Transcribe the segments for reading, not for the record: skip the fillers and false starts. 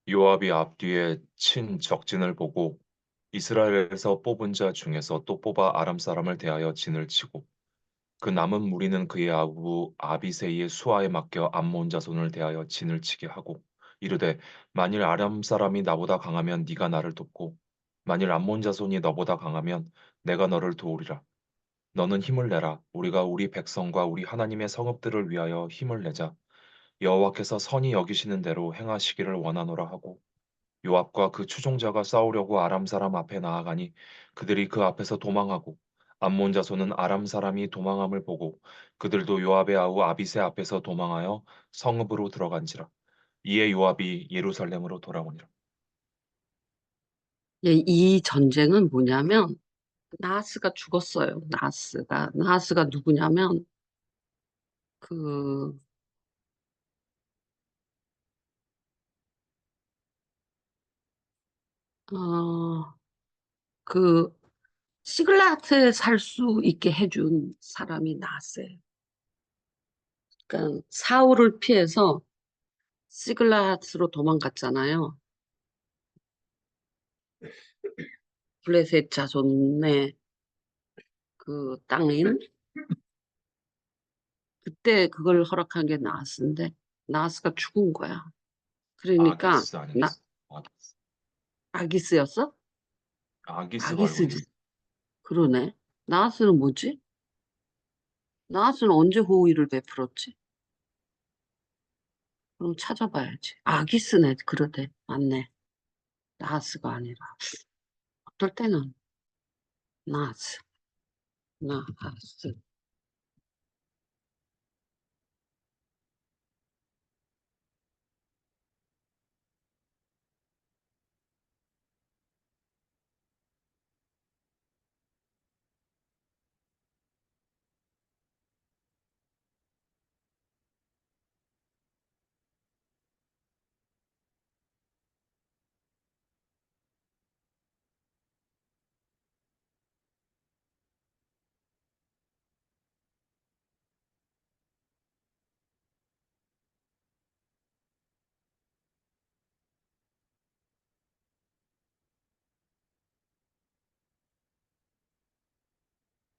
요압이 앞뒤에 친 적진을 보고 이스라엘에서 뽑은 자 중에서 또 뽑아 아람 사람을 대하여 진을 치고 그 남은 무리는 그의 아부 아비새의 수하에 맡겨 암몬 자손을 대하여 진을 치게 하고 이르되 만일 아람 사람이 나보다 강하면 네가 나를 돕고 만일 암몬 자손이 너보다 강하면 내가 너를 도우리라. 너는 힘을 내라. 우리가 우리 백성과 우리 하나님의 성읍들을 위하여 힘을 내자. 여호와께서 선히 여기시는 대로 행하시기를 원하노라 하고 요압과 그 추종자가 싸우려고 아람 사람 앞에 나아가니 그들이 그 앞에서 도망하고 암몬 자손은 아람 사람이 도망함을 보고 그들도 요압의 아우 아비새 앞에서 도망하여 성읍으로 들어간지라. 이에 요압이 예루살렘으로 돌아오니라. 예, 이 전쟁은 뭐냐면 나하스가 죽었어요. 나하스가 누구냐면 그 어, 그 시글라트에 살 수 있게 해준 사람이 나하스예요. 그러니까 사울을 피해서 시글라트로 도망갔잖아요. 블레셋 자손의 그 땅인 그때 그걸 허락한 게 나하스인데 나하스가 죽은 거야. 그러니까 아기스 아닌가? 나 아기스. 아기스였어? 아기스로 알고 있는데. 아기스지. 그러네. 나하스는 뭐지? 나하스는 언제 호의를 베풀었지? 그럼 찾아봐야지. 아기스네. 그러대. 맞네. 나하스가 아니라. 어떨 때는 나하스. 나하스.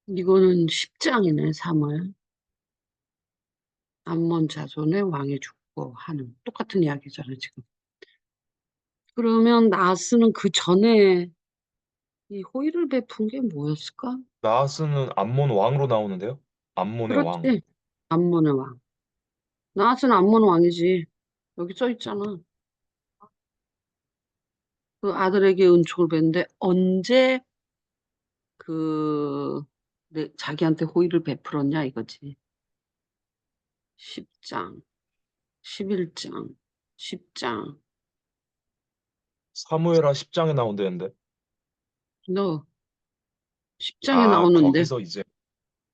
이거는 10장이네, 3월. 암몬 자손의 왕이 죽고 하는 똑같은 이야기잖아, 지금. 그러면 나하스는 그 전에 이 호의를 베푼 게 뭐였을까? 나하스는 암몬 왕으로 나오는데요. 암몬의 왕. 그렇지. 암몬의 왕. 나하스는 암몬 왕이지. 여기 써 있잖아. 그 아들에게 은총을 뱉는데 언제 그 자기한테 호의를 베풀었냐 이거지. 10장, 11장, 10장. 사무엘하 10장에 나온다는데. 너 10장에 아, 나오는데 거기서 이제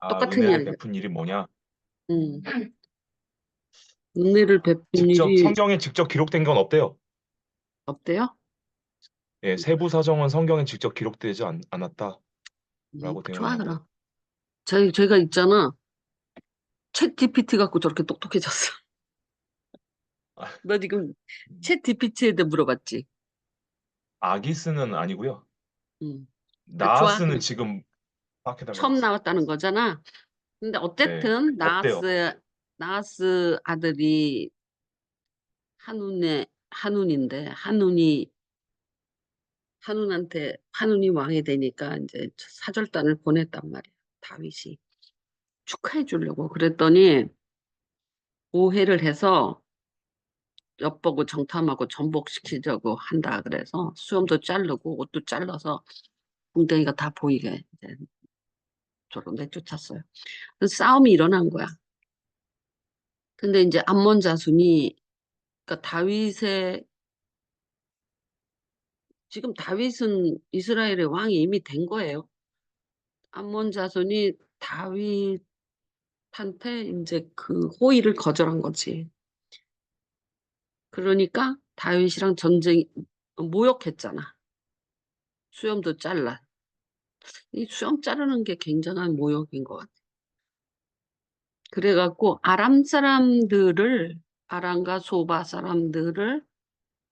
똑같은 은혜를 이야기야. 베푼 일이 뭐냐? 음. 은혜를 베푼 직접 일이 성경에 직접 기록된 건 없대요. 없대요? 예, 세부 사정은 성경에 직접 기록되지 않았다라고 되어 좋아 있는데. 그럼. 저희가 있잖아. 챗 GPT 갖고 저렇게 똑똑해졌어. 아, 너 지금 챗 GPT에도 물어봤지? 아기스는 아니고요. 음. 좋아. 나하스는 지금 파악해달라고 처음 했어요. 나왔다는 거잖아. 근데 네, 어쨌든 없대요. 나하스 아들이 한운인데 한운이 왕이 되니까 이제 사절단을 보냈단 말이야. 다윗이 축하해 주려고 그랬더니 오해를 해서 엿보고 정탐하고 전복시키려고 한다 그래서 수염도 자르고 옷도 잘라서 궁뎅이가 다 보이게 이제 저로 내쫓았어요. 그래서 싸움이 일어난 거야. 근데 이제 암몬 자손이 그러니까 지금 다윗은 이스라엘의 왕이 이미 된 거예요. 암몬 자손이 다윗한테 이제 그 호의를 거절한 거지. 그러니까 다윗이랑 전쟁 모욕했잖아. 수염도 잘라. 이 수염 자르는 게 굉장한 모욕인 것 같아. 그래갖고 아람과 소바 사람들을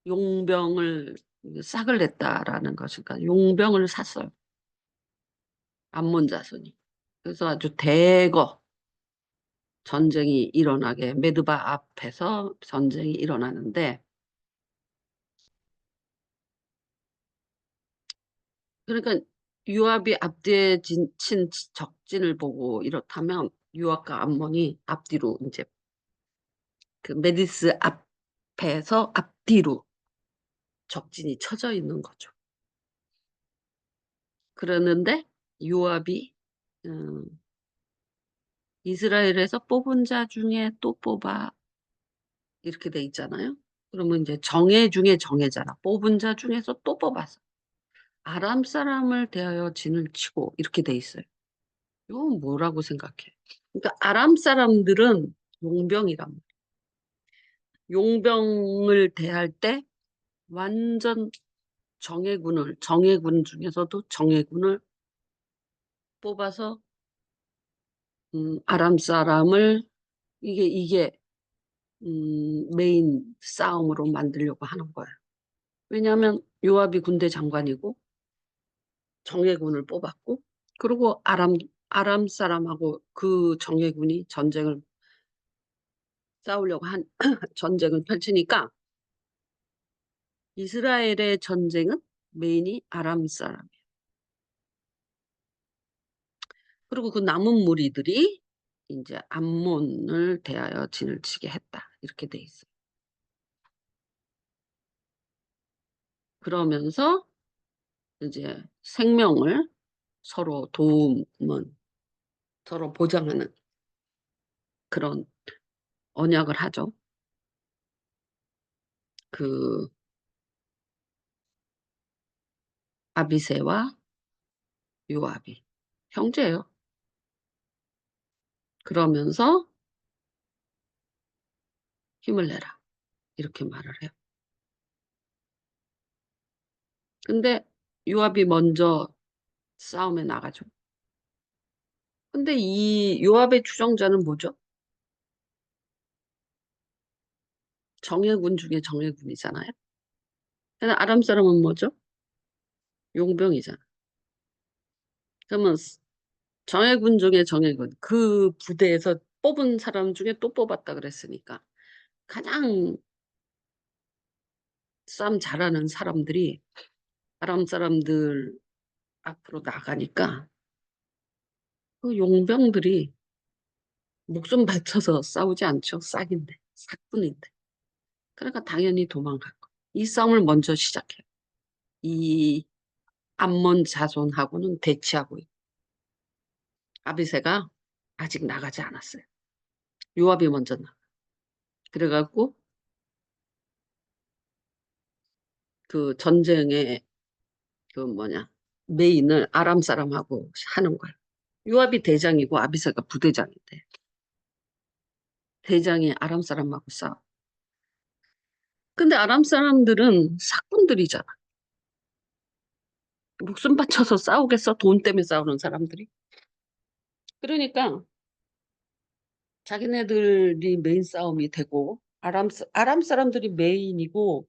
용병을 싹을 냈다라는 것이니까 용병을 샀어요. 암몬 자손이. 그래서 아주 대거 전쟁이 일어나게 메드바 앞에서 전쟁이 일어나는데 그러니까 요압이 앞뒤에 친 적진을 보고 이렇다면 요압과 암몬이 앞뒤로 이제 그 메디스 앞에서 앞뒤로 적진이 쳐져 있는 거죠. 그러는데 요압이 음, 이스라엘에서 뽑은 자 중에 또 뽑아 이렇게 돼 있잖아요. 그러면 이제 정예 중에 정예잖아. 뽑은 자 중에서 또 뽑아서 아람 사람을 대하여 진을 치고 이렇게 돼 있어요. 이건 뭐라고 생각해? 그러니까 아람 사람들은 용병이란 말이야. 용병을 대할 때 완전 정예군 중에서도 정예군을 뽑아서 아람 사람을 이게 메인 싸움으로 만들려고 하는 거예요. 왜냐하면 요압이 군대 장관이고 정예군을 뽑았고 그리고 아람 사람하고 그 정예군이 전쟁을 싸우려고 한 전쟁을 펼치니까 이스라엘의 전쟁은 메인이 아람 사람이에요. 그리고 그 남은 무리들이 이제 암몬을 대하여 진을 치게 했다. 이렇게 돼 있어요. 그러면서 이제 생명을 서로 도움은 서로 보장하는 그런 언약을 하죠. 그 아비새와 요압이 형제예요. 그러면서 힘을 내라. 이렇게 말을 해요. 근데 요압이 먼저 싸움에 나가죠. 근데 이 요압의 추종자는 뭐죠? 정예군 중에 정예군이잖아요. 근데 아람 사람은 뭐죠? 용병이잖아. 그러면 정예군 중에 정예군 그 부대에서 뽑은 사람 중에 또 뽑았다 그랬으니까 가장 싸움 잘하는 사람들이 아람 사람들 앞으로 나가니까 그 용병들이 목숨 바쳐서 싸우지 않죠. 싹인데, 삭군인데. 그러니까 당연히 도망갈 거. 이 싸움을 먼저 시작해요. 이 암몬 자손하고는 대치하고 있고 아비새가 아직 나가지 않았어요. 요압이 먼저 나가. 그래갖고 그 전쟁의 그 뭐냐 메인을 아람 사람하고 하는 거예요. 요압이 대장이고 아비새가 부대장인데 대장이 아람 사람하고 싸워. 근데 아람 사람들은 삭군들이잖아. 목숨 바쳐서 싸우겠어? 돈 때문에 싸우는 사람들이. 그러니까 자기네들이 메인 싸움이 되고 아람 사람들이 메인이고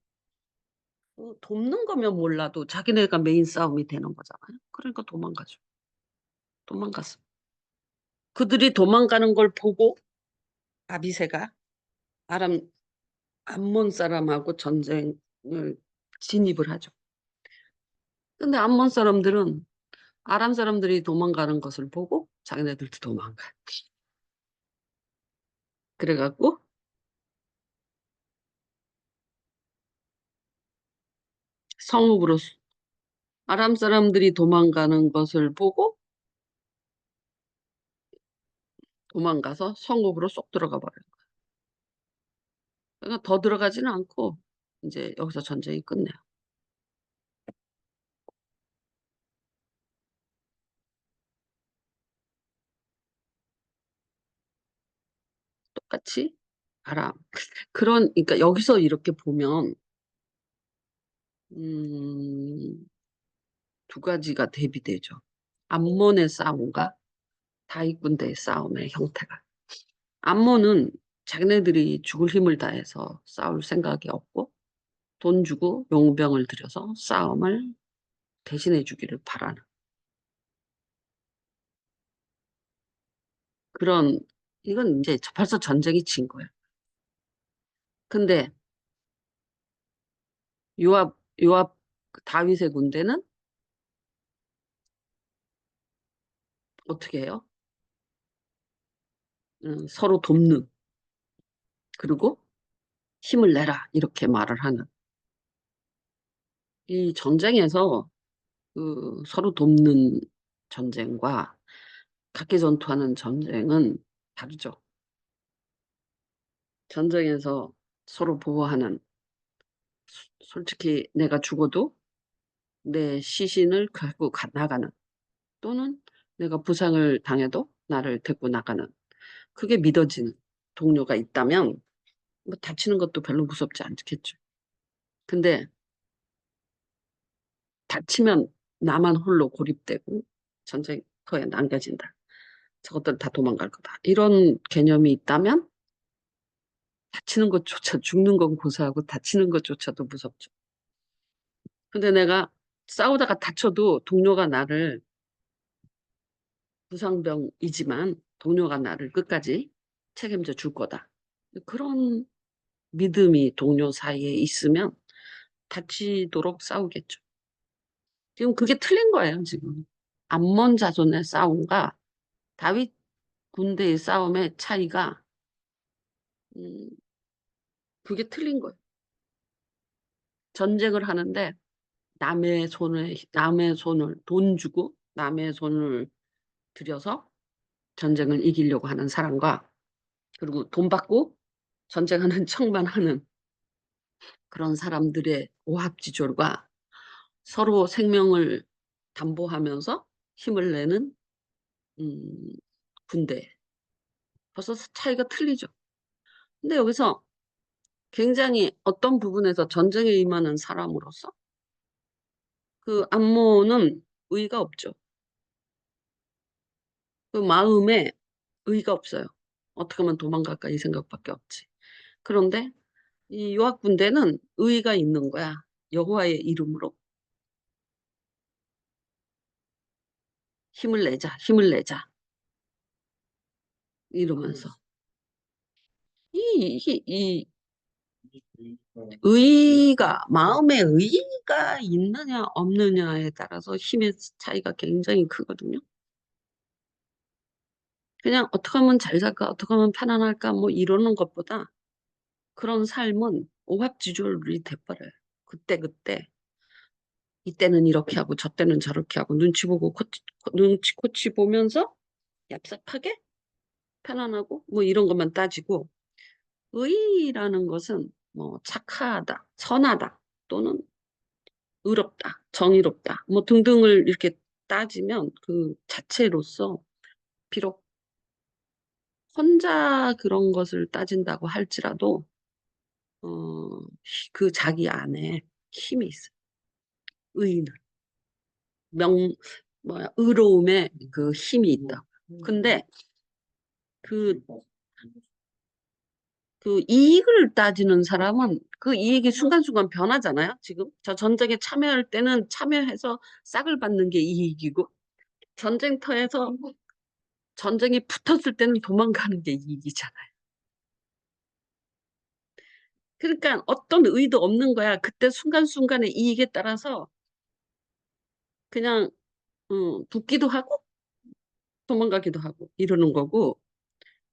돕는 거면 몰라도 자기네가 메인 싸움이 되는 거잖아요. 그러니까 도망가죠. 도망갔어. 그들이 도망가는 걸 보고 아비새가 아람 암몬 사람하고 전쟁을 진입을 하죠. 근데 암몬 사람들은 아람 사람들이 도망가는 것을 보고 자기네들도 도망가. 그래갖고 성읍으로 아람 사람들이 도망가는 것을 보고 도망가서 성읍으로 쏙 들어가 버려요. 그러니까 더 들어가지는 않고 이제 여기서 전쟁이 끝내요. 똑같이 아람. 그러니까 여기서 이렇게 보면 음, 두 가지가 대비되죠. 암몬의 싸움과 다윗 군대의 싸움의 형태가. 암몬은 자기네들이 죽을 힘을 다해서 싸울 생각이 없고 돈 주고 용병을 들여서 싸움을 대신해 주기를 바라는 그런, 이건 이제 벌써 전쟁이 진 거예요. 근데 요압 다윗의 군대는 어떻게 해요? 서로 돕는, 그리고 힘을 내라 이렇게 말을 하는, 이 전쟁에서 그 서로 돕는 전쟁과 각계 전투하는 전쟁은 다르죠. 전쟁에서 서로 보호하는, 솔직히 내가 죽어도 내 시신을 갖고 나가는, 또는 내가 부상을 당해도 나를 데리고 나가는, 그게 믿어지는 동료가 있다면 뭐 다치는 것도 별로 무섭지 않겠죠. 근데 다치면 나만 홀로 고립되고 전쟁터에 남겨진다. 저것들 다 도망갈 거다. 이런 개념이 있다면 다치는 것조차, 죽는 건 고사하고 다치는 것조차도 무섭죠. 근데 내가 싸우다가 다쳐도 동료가 나를, 부상병이지만 동료가 나를 끝까지 책임져 줄 거다. 그런 믿음이 동료 사이에 있으면 다치도록 싸우겠죠. 지금 그게 틀린 거예요, 지금. 암몬 자손의 싸움과 다윗 군대의 싸움의 차이가, 음, 그게 틀린 거예요. 전쟁을 하는데 남의 손을 돈 주고 남의 손을 들여서 전쟁을 이기려고 하는 사람과, 그리고 돈 받고 전쟁하는 척만 하는 그런 사람들의 오합지졸과 서로 생명을 담보하면서 힘을 내는 음, 군대. 벌써 차이가 틀리죠. 근데 여기서 굉장히 어떤 부분에서 전쟁에 임하는 사람으로서 그 암모는 의가 없죠. 그 마음에 의가 없어요. 어떻게 하면 도망갈까 이 생각밖에 없지. 그런데 이 요압 군대는 의가 있는 거야. 여호와의 이름으로 힘을 내자, 힘을 내자 이러면서 이 의가, 마음의 의가 있느냐 없느냐에 따라서 힘의 차이가 굉장히 크거든요. 그냥 어떻게 하면 잘 살까, 어떻게 하면 편안할까 뭐 이러는 것보다 그런 삶은 오합지졸이 돼버려요. 그때그때 이때는 이렇게 하고 저때는 저렇게 하고 눈치 보고 눈치 코치 보면서 얍삽하게 편안하고 뭐 이런 것만 따지고, 의라는 것은 뭐 착하다, 선하다, 또는 의롭다, 정의롭다, 뭐 등등을 이렇게 따지면 그 자체로서, 비록 혼자 그런 것을 따진다고 할지라도 어, 그 자기 안에 힘이 있어요. 의는 명 뭐야 의로움에 그 힘이 있다. 근데 그 그 이익을 따지는 사람은 그 이익이 순간순간 변하잖아요. 지금 저 전쟁에 참여할 때는 참여해서 싹을 받는 게 이익이고, 전쟁터에서 전쟁이 붙었을 때는 도망가는 게 이익이잖아요. 그러니까 어떤 의도 없는 거야. 그때 순간순간의 이익에 따라서 그냥 붙기도 하고 도망가기도 하고 이러는 거고,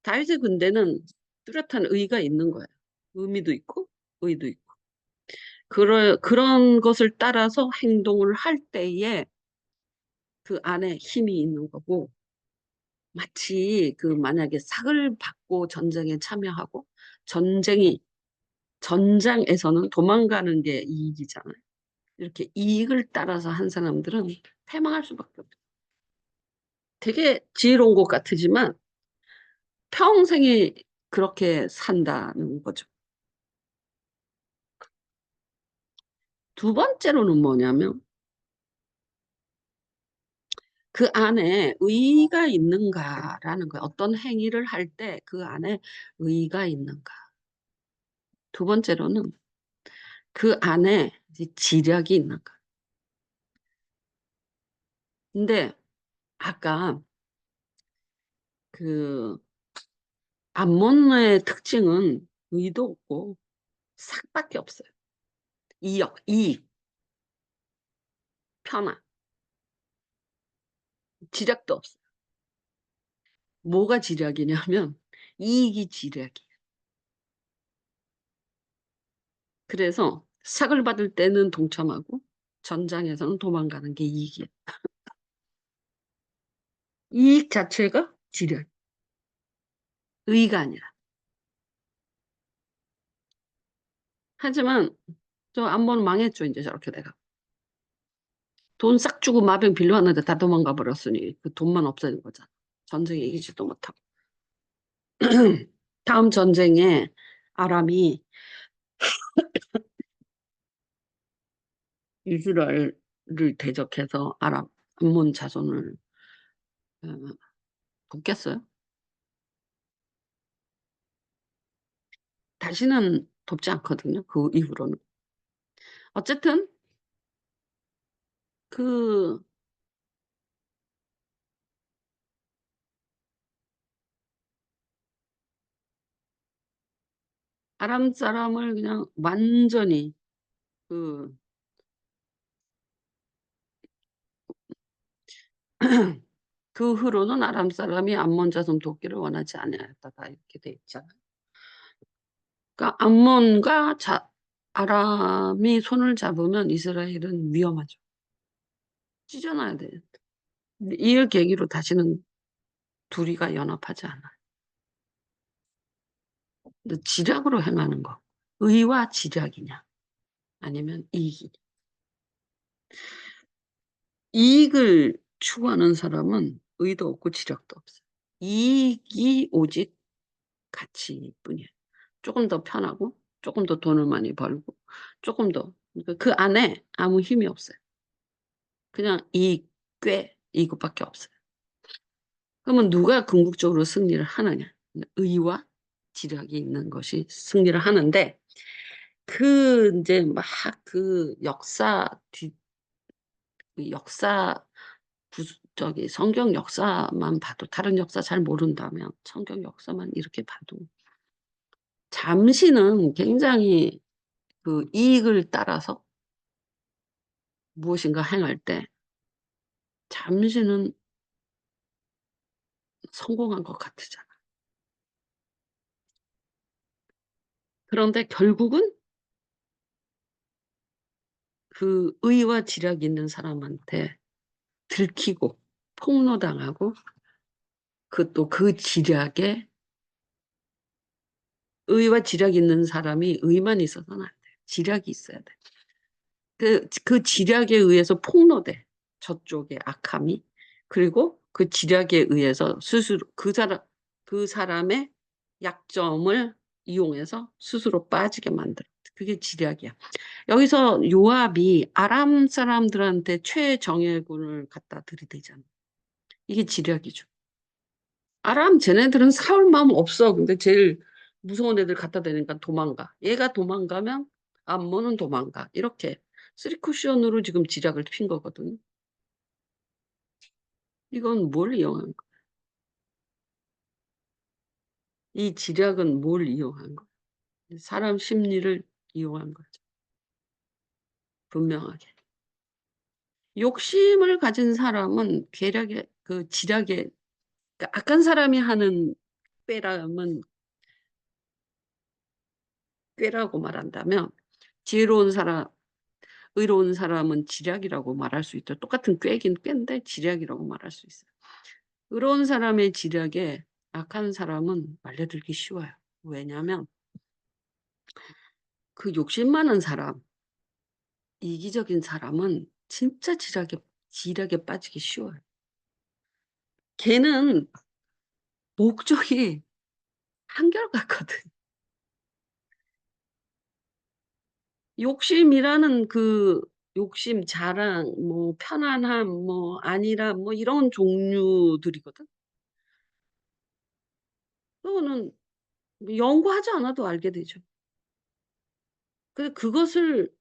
다윗의 군대는 뚜렷한 의가 있는 거예요. 의미도 있고 의도 있고. 그런 것을 따라서 행동을 할 때에 그 안에 힘이 있는 거고, 마치 그 만약에 삭을 받고 전쟁에 참여하고 전쟁이 전장에서는 도망가는 게 이익이잖아요. 이렇게 이익을 따라서 한 사람들은 패망할 수밖에 없어요. 되게 지혜로운 것 같으지만 평생이 그렇게 산다는 거죠. 두 번째로는 뭐냐면 그 안에 의의가 있는가라는 거예요. 어떤 행위를 할 때 그 안에 의의가 있는가. 두 번째로는 그 안에 이제 지략이 있는 거야. 근데 아까 그 암몬의 특징은 의도 없고 삭밖에 없어요. 이익, 편안, 지략도 없어요. 뭐가 지략이냐면 이익이 지략이에요. 그래서 삭을 받을 때는 동참하고 전장에서는 도망가는 게 이익이에요. 이익 자체가 지략, 의가 아니라. 하지만 저 암몬 망했죠. 이제 저렇게 돼가. 돈 싹 주고 마병 빌려왔는데 다 도망가 버렸으니 그 돈만 없어진 거잖아. 전쟁에 이기지도 못하고. 다음 전쟁에 아람이 이스라엘을 대적해서 암몬 자손을 어, 돕겠어요. 다시는 돕지 않거든요. 그 이후로는. 어쨌든 그 아람 사람을 그냥 완전히 그, 그 후로는 아람 사람이 암몬 자손 돕기를 원하지 않았다. 이렇게 돼 있잖아요. 그러니까 암몬과 아람이 손을 잡으면 이스라엘은 위험하죠. 찢어놔야 돼. 이 계기로 다시는 둘이가 연합하지 않아요. 근데 지략으로 행하는 거. 의와 지략이냐 아니면 이익이냐. 이익을 추구하는 사람은 의도 없고 지략도 없어요. 이익이 오직 가치뿐이에요. 조금 더 편하고 조금 더 돈을 많이 벌고 조금 더 그 안에 아무 힘이 없어요. 그냥 이익, 꽤 이것밖에 없어요. 그러면 누가 궁극적으로 승리를 하느냐? 의와 지략이 있는 것이 승리를 하는데 그 이제 막 그 역사 저기 성경 역사만 봐도 다른 역사 잘 모른다면 성경 역사만 이렇게 봐도 잠시는 굉장히 그 이익을 따라서 무엇인가 행할 때 잠시는 성공한 것 같으잖아. 그런데 결국은 그 의와 지략 있는 사람한테 들키고 폭로당하고 그 또 그 지략에 의와 지략 있는 사람이 의만 있어서는 안 돼. 지략이 있어야 돼. 그 지략에 의해서 폭로돼. 저쪽의 악함이. 그리고 그 지략에 의해서 스스로 그 사람의 약점을 이용해서 스스로 빠지게 만들어. 그게 지략이야. 여기서 요압이 아람 사람들한테 최정예군을 갖다 들이대잖아. 이게 지략이죠. 아람 쟤네들은 싸울 마음 없어. 근데 제일 무서운 애들 갖다 대니까 도망가. 얘가 도망가면 암몬은 도망가. 이렇게 쓰리쿠션으로 지금 지략을 핀 거거든요. 이건 뭘 이용한 거야? 이 지략은 뭘 이용한 거야? 사람 심리를 이용한 거죠. 분명하게. 욕심을 가진 사람은 계략의 그 지략의 그러니까 악한 사람이 하는 꾀라면 꾀라고 말한다면 지혜로운 사람, 의로운 사람은 지략이라고 말할 수 있죠. 똑같은 꾀긴 꾀인데 지략이라고 말할 수 있어요. 의로운 사람의 지략에 악한 사람은 말려들기 쉬워요. 왜냐하면 그 욕심 많은 사람, 이기적인 사람은 진짜 지략에 빠지기 쉬워요. 걔는 목적이 한결같거든. 욕심이라는 그 욕심, 자랑, 뭐 편안함, 뭐 안일함, 뭐 이런 종류들이거든. 그거는 연구하지 않아도 알게 되죠. 그것을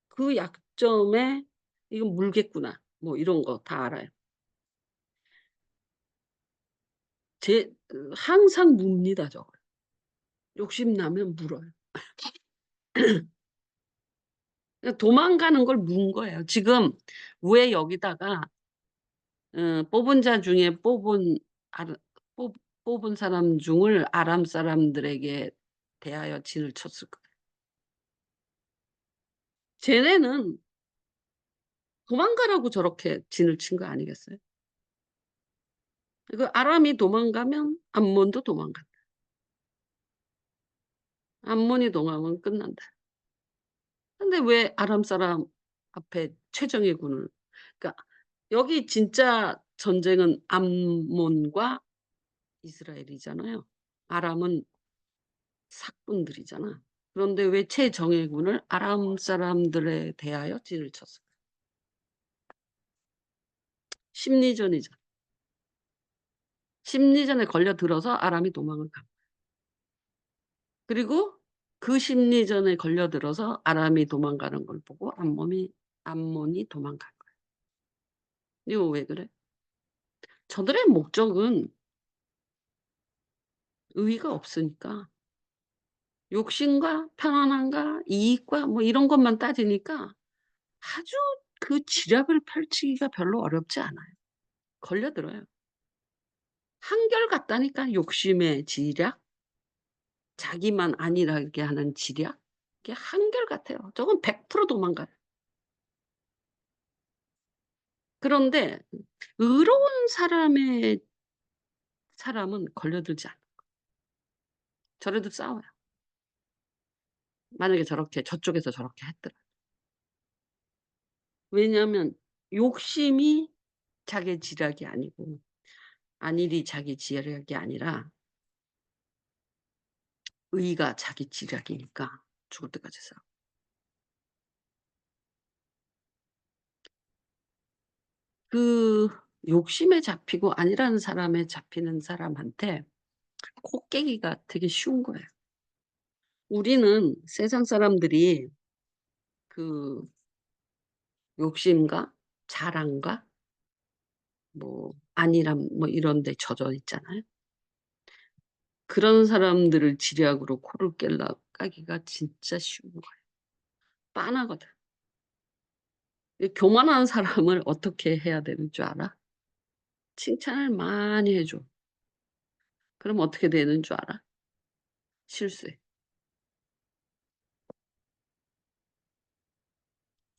그 약점에 '이건 물겠구나.' 뭐 이런 거 다 알아요. 항상 뭅니다 저걸. 욕심 나면 물어요. 그러니까 도망가는 걸 문 거예요. 지금 왜 여기다가 뽑은 자 중에 아르 뽑 뽑은 사람 중을 아람 사람들에게 대하여 진을 쳤을까? 쟤네는 도망가라고 저렇게 진을 친 거 아니겠어요? 그 아람이 도망가면 암몬도 도망간다. 암몬이 도망가면 끝난다. 근데 왜 아람 사람 앞에 최정예 군을, 그러니까 여기 진짜 전쟁은 암몬과 이스라엘이잖아요. 아람은 삭군들이잖아. 그런데 왜 최정예군을 아람 사람들에 대하여 진을 쳤을까? 심리전이죠. 심리전에 걸려들어서 아람이 도망을 가. 그리고 그 심리전에 걸려들어서 아람이 도망가는 걸 보고 암몬이 도망간 거야. 이거 왜 그래? 저들의 목적은 의의가 없으니까, 욕심과 편안함과 이익과 뭐 이런 것만 따지니까 아주 그 지략을 펼치기가 별로 어렵지 않아요. 걸려들어요. 한결같다니까. 욕심의 지략, 자기만 안일하게 하는 지략, 그게 한결같아요. 저건 100% 도망가요. 그런데 의로운 사람은 걸려들지 않아요. 저래도 싸워요. 만약에 저쪽에서 저렇게 했더라. 왜냐하면 욕심이 자기 지략이 아니고, 안일이 자기 지략이 아니라 의가 자기 지략이니까 죽을 때까지 싸워. 그 욕심에 잡히고 아니라는 사람에 잡히는 사람한테 코 깨기가 되게 쉬운 거예요. 우리는 세상 사람들이 그 욕심과 자랑과 뭐 안일함 뭐 이런 데 젖어 있잖아요. 그런 사람들을 지략으로 코를 까기가 진짜 쉬운 거예요. 빤하거든. 이 교만한 사람을 어떻게 해야 되는 줄 알아? 칭찬을 많이 해 줘. 그럼 어떻게 되는 줄 알아? 실수해.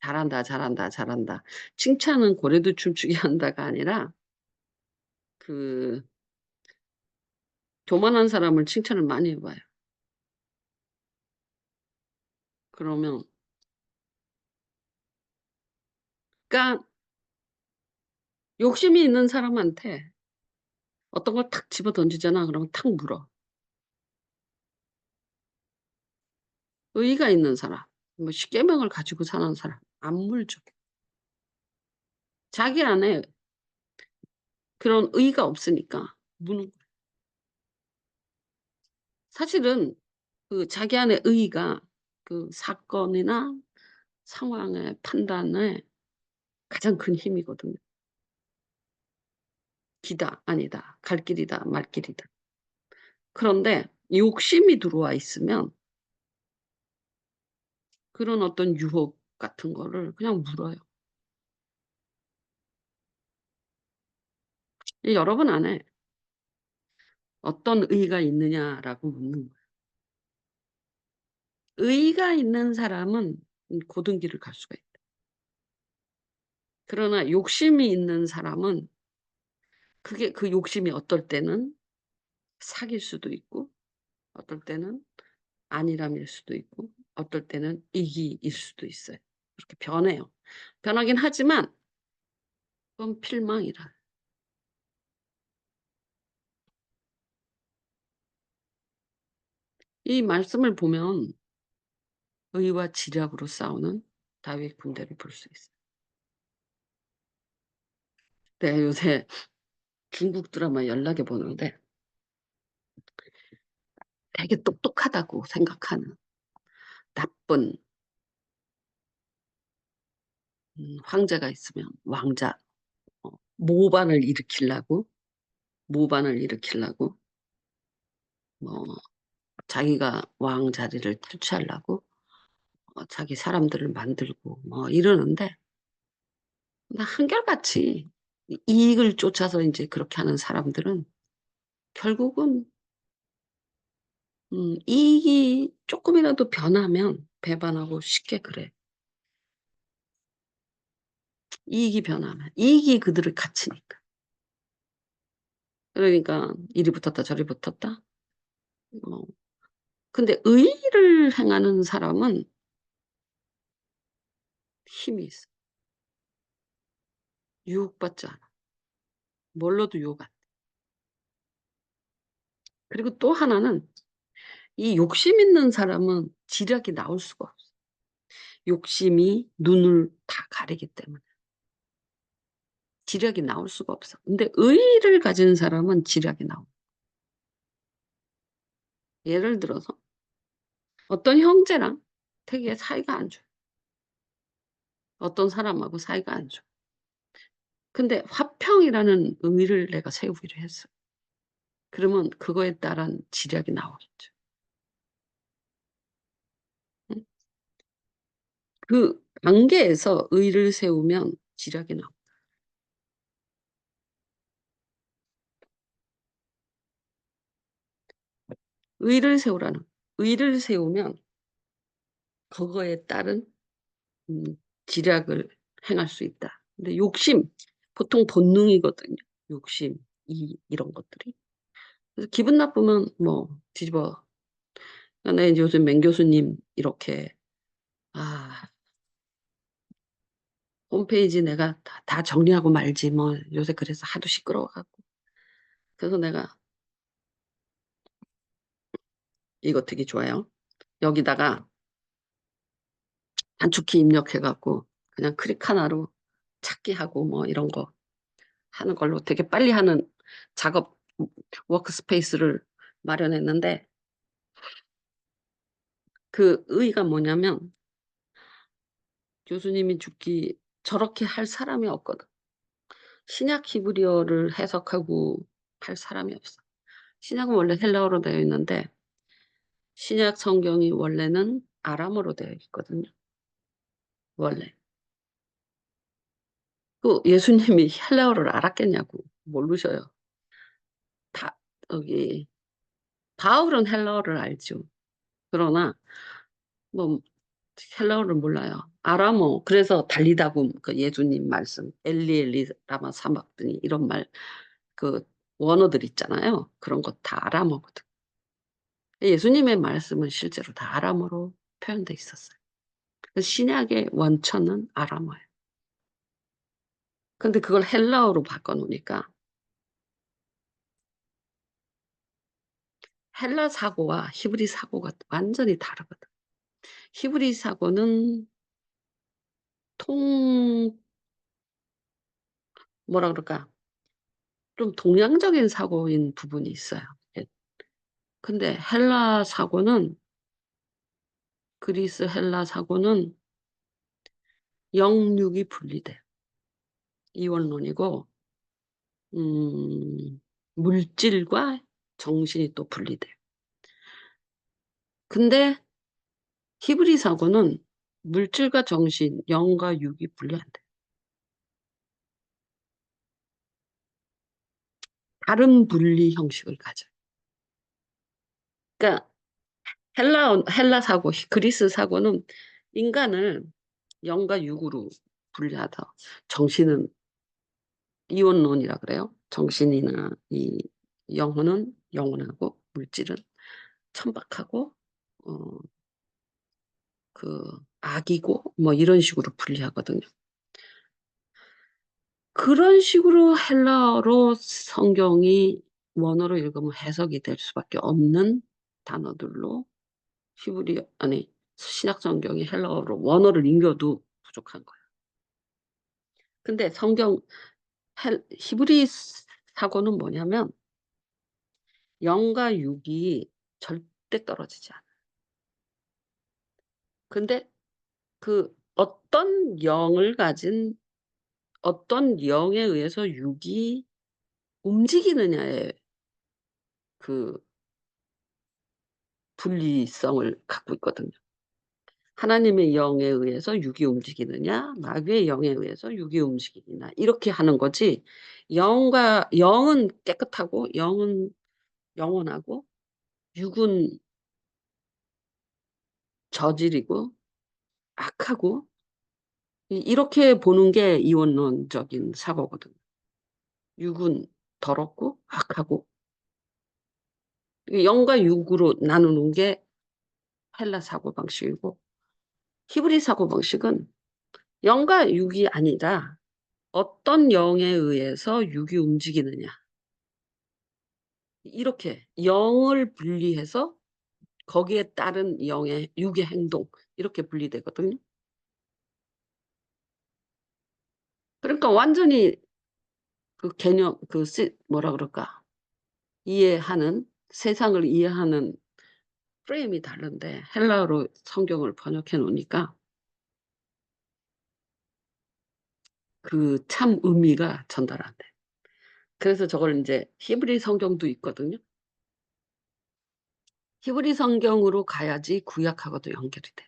"잘한다, 잘한다, 잘한다." 칭찬은 고래도 춤추게 한다가 아니라, 그 교만한 사람을 칭찬을 많이 해 봐요. 그러면, 그러니까 욕심이 있는 사람한테 어떤 걸 탁 집어 던지잖아. 그러면 탁 물어. 의의가 있는 사람, 뭐 십계명을 가지고 사는 사람 안 물죠. 자기 안에 그런 의의가 없으니까 무는 거예요. 사실은 그 자기 안에 의의가 그 사건이나 상황의 판단에 가장 큰 힘이거든요. 기다 아니다. 갈 길이다 말 길이다. 그런데 욕심이 들어와 있으면 그런 어떤 유혹 같은 거를 그냥 물어요. 여러 번 안에 "어떤 의의가 있느냐?"라고 묻는 거예요. 의의가 있는 사람은 고든 길을 갈 수가 있다. 그러나 욕심이 있는 사람은 그 욕심이 어떨 때는 사기일 수도 있고, 어떨 때는 안일함일 수도 있고, 어떨 때는 이기일 수도 있어요. 그렇게 변해요. 변하긴 하지만 그건 필망이라. 이 말씀을 보면 의와 지략으로 싸우는 다윗 군대를 볼 수 있어요. 내가 요새 중국 드라마 연락해 보는데 되게 똑똑하다고 생각하는 나쁜, 황제가 있으면 왕자, 모반을 일으키려고, 뭐, 자기가 왕 자리를 탈취하려고, 자기 사람들을 만들고, 뭐, 이러는데, 나 한결같이 이익을 쫓아서 이제 그렇게 하는 사람들은 결국은, 이익이 조금이라도 변하면 배반하고 쉽게 그래. 이익이 변하면. 이익이 그들을 갇히니까. 그러니까 이리 붙었다 저리 붙었다. 어, 근데 의의를 행하는 사람은 힘이 있어. 유혹받지 않아. 뭘로도 유혹 안 돼. 그리고 또 하나는 이 욕심 있는 사람은 지략이 나올 수가 없어. 욕심이 눈을 다 가리기 때문에. 지략이 나올 수가 없어. 근데 의의를 가진 사람은 지략이 나오. 예를 들어서 어떤 형제랑 되게 사이가 안 좋아. 어떤 사람하고 사이가 안 좋아. 근데 화평이라는 의의를 내가 세우기로 했어. 그러면 그거에 따른 지략이 나오겠죠. 응? 그 관계에서 의의를 세우면 지략이 나와. 의의를 세우라는. 의의를 세우면 그거에 따른 음, 지략을 행할 수 있다. 근데 욕심, 보통 본능이거든요. 욕심, 이런 것들이. 그래서 기분 나쁘면 뭐 뒤집어. 나 이제 요즘 맹 교수님 이렇게 아 홈페이지 내가 다 정리하고 말지 뭐 요새 그래서 하도 시끄러워갖고 그래서 내가 이거 되게 좋아요. 여기다가 단축키 입력해갖고 그냥 클릭 하나로 찾기 하고 뭐 이런 거 하는 걸로 되게 빨리 하는 작업 워크스페이스를 마련했는데 그 의의가 뭐냐면 교수님이 죽기 저렇게 할 사람이 없거든. 신약 히브리어를 해석하고 할 사람이 없어. 신약은 원래 헬라어로 되어 있는데 신약 성경이 원래는 아람어로 되어 있거든요. 원래. 그 예수님이 헬라어를 알았겠냐고 모르셔요. 다 여기 바울은 헬라어를 알죠. 그러나 뭐 헬라어를 몰라요. 아람어. 그래서 달리다보 그 예수님 말씀 엘리 엘리 라마 사막더니 이런 말 그 원어들 있잖아요. 그런 거 다 아람어거든. 예수님의 말씀은 실제로 다 아람어로 표현돼 있었어요. 신약의 원천은 아람어예요. 근데 그걸 헬라어로 바꿔놓으니까 헬라 사고와 히브리 사고가 완전히 다르거든. 히브리 사고는 통 뭐라 그럴까 좀 동양적인 사고인 부분이 있어요. 예. 근데 헬라 사고는 그리스 헬라 사고는 영육이 분리돼. 이원론이고 물질과 정신이 또 분리돼. 근데 히브리 사고는 물질과 정신, 영과 육이 분리 안 돼. 다른 분리 형식을 가져. 그러니까 헬라 사고, 그리스 사고는 인간을 영과 육으로 분리하다. 정신은 이원론이라 그래요. 정신이나 이 영혼은 영원하고 물질은 천박하고 어, 그 악이고 뭐 이런 식으로 분리하거든요. 그런 식으로 헬라어로 성경이 원어로 읽으면 해석이 될 수밖에 없는 단어들로 히브리 아니 신약 성경이 헬라어로 원어를 읽어도 부족한 거예요. 근데 히브리 사고는 뭐냐면 영과 육이 절대 떨어지지 않아. 근데 그 어떤 영을 가진 어떤 영에 의해서 육이 움직이느냐에 그 분리성을 갖고 있거든요. 하나님의 영에 의해서 육이 움직이느냐, 마귀의 영에 의해서 육이 움직이느냐, 이렇게 하는 거지. 영은 깨끗하고, 영은 영원하고, 육은 저질이고, 악하고, 이렇게 보는 게 이원론적인 사고거든요. 육은 더럽고, 악하고, 영과 육으로 나누는 게 헬라 사고방식이고, 히브리 사고방식은 영과 육이 아니라 어떤 영에 의해서 육이 움직이느냐. 이렇게 영을 분리해서 거기에 따른 육의 행동 이렇게 분리되거든요. 그러니까 완전히 그 개념 뭐라 그럴까 이해하는 세상을 이해하는 프레임이 다른데 헬라어로 성경을 번역해 놓으니까 그 참 의미가 전달 안 돼. 그래서 저걸 이제 히브리 성경도 있거든요. 히브리 성경으로 가야지 구약하고도 연결이 돼.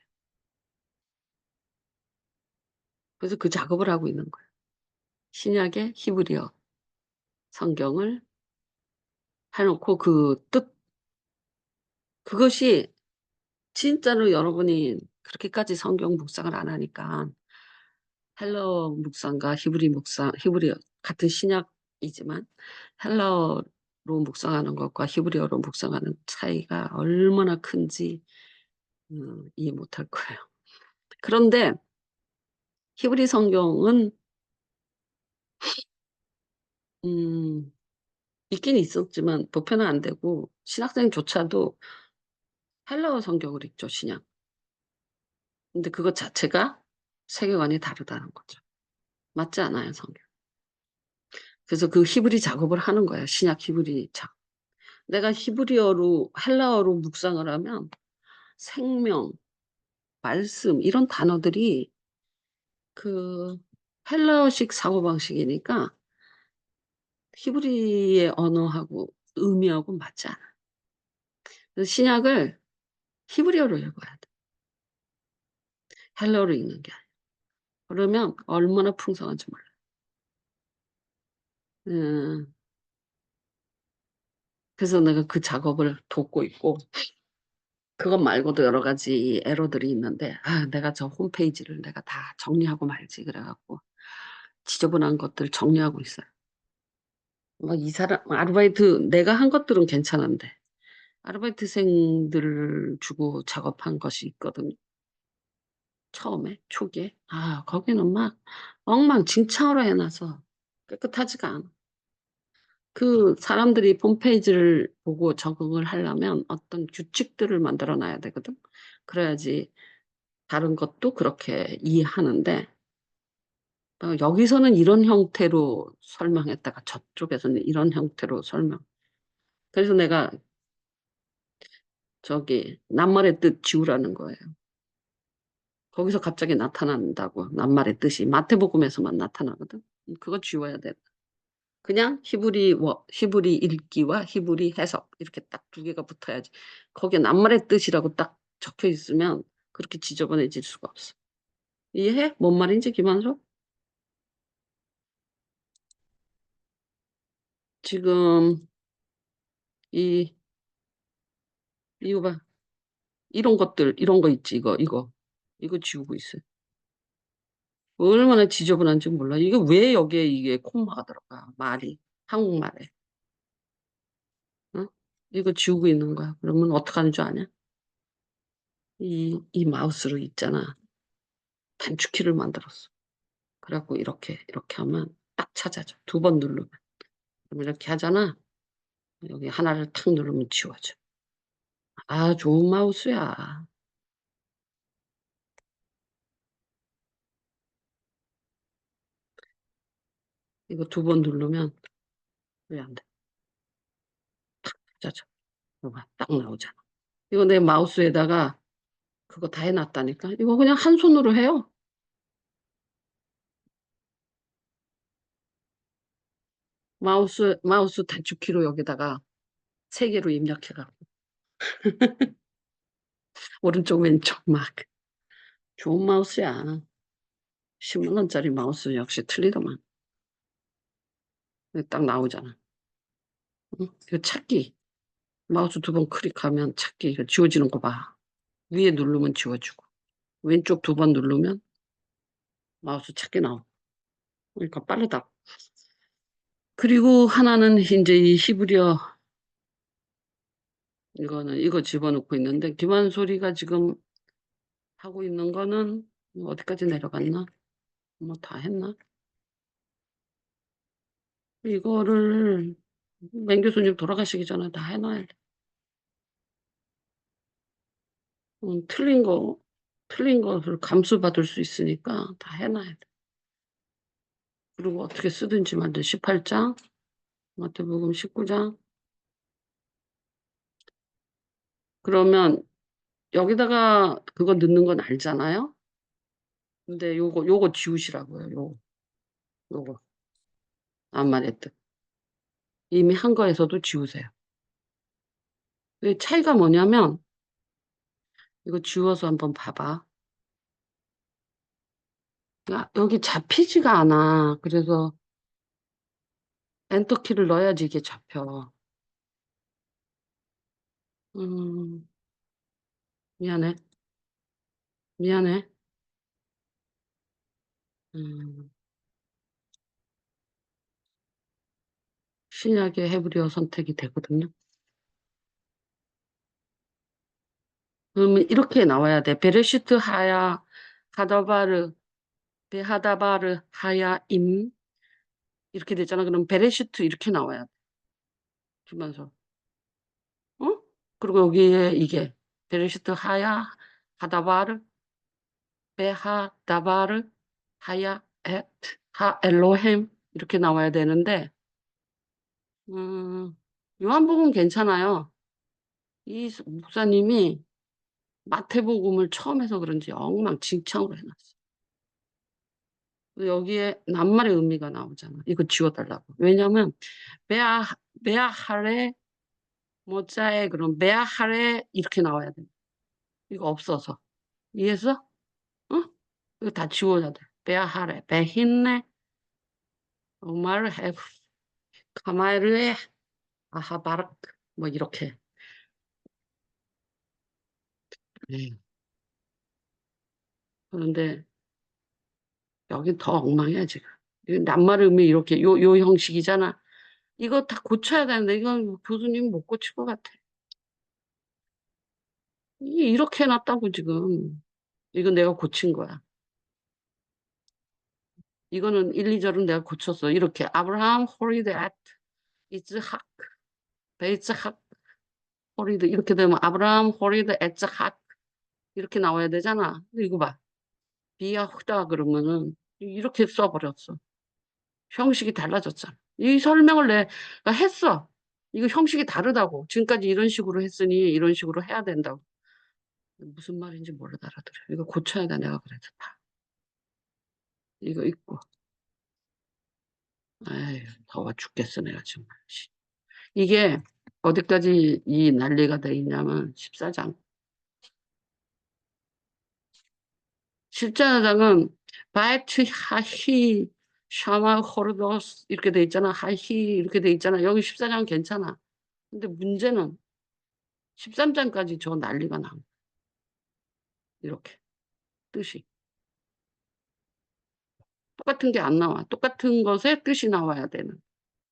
그래서 그 작업을 하고 있는 거예요. 신약의 히브리어 성경을 해놓고 그 뜻, 그것이 진짜로 여러분이 그렇게까지 성경 묵상을 안 하니까 헬라어 묵상과 히브리어 같은 신약이지만 헬라어로 묵상하는 것과 히브리어로 묵상하는 차이가 얼마나 큰지 이해 못할 거예요. 그런데 히브리 성경은 음, 있긴 있었지만 보편화 안 되고 신학생조차도 헬라어 성경을 읽죠, 신약. 근데 그것 자체가 세계관이 다르다는 거죠. 맞지 않아요, 성경. 그래서 그 히브리 작업을 하는 거야, 신약 히브리 작업. 내가 헬라어로 묵상을 하면 생명, 말씀, 이런 단어들이 그 헬라어식 사고방식이니까 히브리의 언어하고 의미하고 맞지 않아. 그래서 신약을 히브리어로 읽어야 돼. 헬라어로 읽는 게 아니야. 그러면 얼마나 풍성한지 몰라. 음, 그래서 내가 그 작업을 돕고 있고, 그것 말고도 여러 가지 에러들이 있는데, 내가 저 홈페이지를 내가 다 정리하고 말지. 그래갖고, 지저분한 것들 정리하고 있어요. 뭐 이 사람, 내가 한 것들은 괜찮은데, 아르바이트생들을 주고 작업한 것이 있거든요. 처음에, 초기에. 거기는 막 엉망진창으로 해놔서 깨끗하지가 않아. 그 사람들이 홈페이지를 보고 적응을 하려면 어떤 규칙들을 만들어 놔야 되거든. 그래야지 다른 것도 그렇게 이해하는데, 여기서는 이런 형태로 설명했다가 저쪽에서는 이런 형태로 설명. 그래서 내가 저기 낱말의 뜻 지우라는 거예요. 거기서 갑자기 나타난다고. 낱말의 뜻이 마태복음에서만 나타나거든. 그거 지워야 돼. 그냥 히브리 읽기와 히브리 해석 이렇게 딱 두 개가 붙어야지. 거기에 낱말의 뜻이라고 딱 적혀 있으면 그렇게 지저분해질 수가 없어. 이해해? 뭔 말인지 김한석? 지금 이 이거 봐. 이런 거 있지, 이거 지우고 있어요. 얼마나 지저분한지 몰라. 이게 왜 여기에 이게 콤마가 들어가, 한국말에. 어? 이거 지우고 있는 거야. 그러면 어떡하는 줄 아냐? 이 마우스로 있잖아. 단축키를 만들었어. 그래갖고 이렇게 하면 딱 찾아져. 두 번 누르면. 그럼 이렇게 하잖아. 여기 하나를 탁 누르면 지워져. 좋은 마우스야. 이거 두 번 누르면 왜 안 돼? 찾아져. 이거 봐. 딱 나오잖아. 이거 내 마우스에다가 그거 다 해놨다니까. 이거 그냥 한 손으로 해요. 마우스 단축키로 여기다가 세 개로 입력해갖고 오른쪽 왼쪽 막 좋은 마우스야. 10만 원짜리 마우스 역시 틀리더만. 딱 나오잖아. 응? 이거 찾기. 마우스 두 번 클릭하면 찾기. 이거 지워지는 거 봐. 위에 누르면 지워지고 왼쪽 두 번 누르면 마우스 찾기 나오고. 그러니까 빠르다. 그리고 하나는 이제 이 히브리어 이거는 이거 집어넣고 있는데 기반 소리가 지금 하고 있는 거는 어디까지 내려갔나? 뭐 다 했나? 이거를 맹 교수님 돌아가시기 전에 다 해놔야 돼. 틀린 것을 감수받을 수 있으니까 다 해놔야 돼. 그리고 어떻게 쓰든지 만든 18장, 마태복음 19장. 그러면 여기다가 그거 넣는 건 알잖아요? 근데 요거 지우시라고요. 요거. 안 말했듯. 이미 한 거에서도 지우세요. 그 차이가 뭐냐면, 이거 지워서 한번 봐봐. 여기 잡히지가 않아. 그래서 엔터키를 넣어야지 이게 잡혀. 음, 미안해. 미안해. 음, 신약의 헤브리어 선택이 되거든요. 그러면 이렇게 나와야 돼. 베레시트 하야 하다바르 베하다바르 하야 임 이렇게 되잖아. 그럼 베레시트 이렇게 나와야 돼. 주면서 어? 그리고 여기에 이게 베레시트 하야 하다바르 베하다바르 하야 엣 하 엘로햄 이렇게 나와야 되는데 요한복음 괜찮아요. 이 목사님이 마태복음을 처음 해서 그런지 엉망진창으로 해놨어. 여기에 낱말의 의미가 나오잖아. 이거 지워달라고. 왜냐면 메아 메아하레 모자에 그럼 메아하레 이렇게 나와야 돼. 이거 없어서. 이해했어? 어? 이거 다 지워야 돼. 메아하레 베힌네 오마르 헤 카마르에 아하바르크 뭐 이렇게. 네. 그런데 여기 더 엉망이야 지금. 낱말의 의미 이렇게 요 형식이잖아. 이거 다 고쳐야 되는데 이건 교수님 못 고칠 것 같아. 이렇게 해놨다고 지금. 이건 내가 고친 거야. 이거는 1, 2절은 내가 고쳤어. 이렇게 아브라함 호리드 앳 이츠학 베이츠학 호리드 이렇게 되면 아브라함 호리드 에츠학 이렇게 나와야 되잖아. 근데 이거 봐. 비야후다 그러면은 이렇게 써버렸어. 형식이 달라졌잖아. 이 설명을 내가 했어. 이거 형식이 다르다고. 지금까지 이런 식으로 했으니 이런 식으로 해야 된다고. 무슨 말인지 몰라 알아들어. 이거 고쳐야 돼 내가 그래서 다. 이거 있고. 아유 더워 죽겠어 내가 정말. 이게 어디까지 이 난리가 돼 있냐면 14장. 14장은 바이트 하히 샤마 호르도스 이렇게 돼 있잖아. 하히 이렇게 돼 있잖아. 여기 14장은 괜찮아. 근데 문제는 13장까지 저 난리가 나. 이렇게 뜻이. 똑같은 게 안 나와. 똑같은 것에 뜻이 나와야 되는.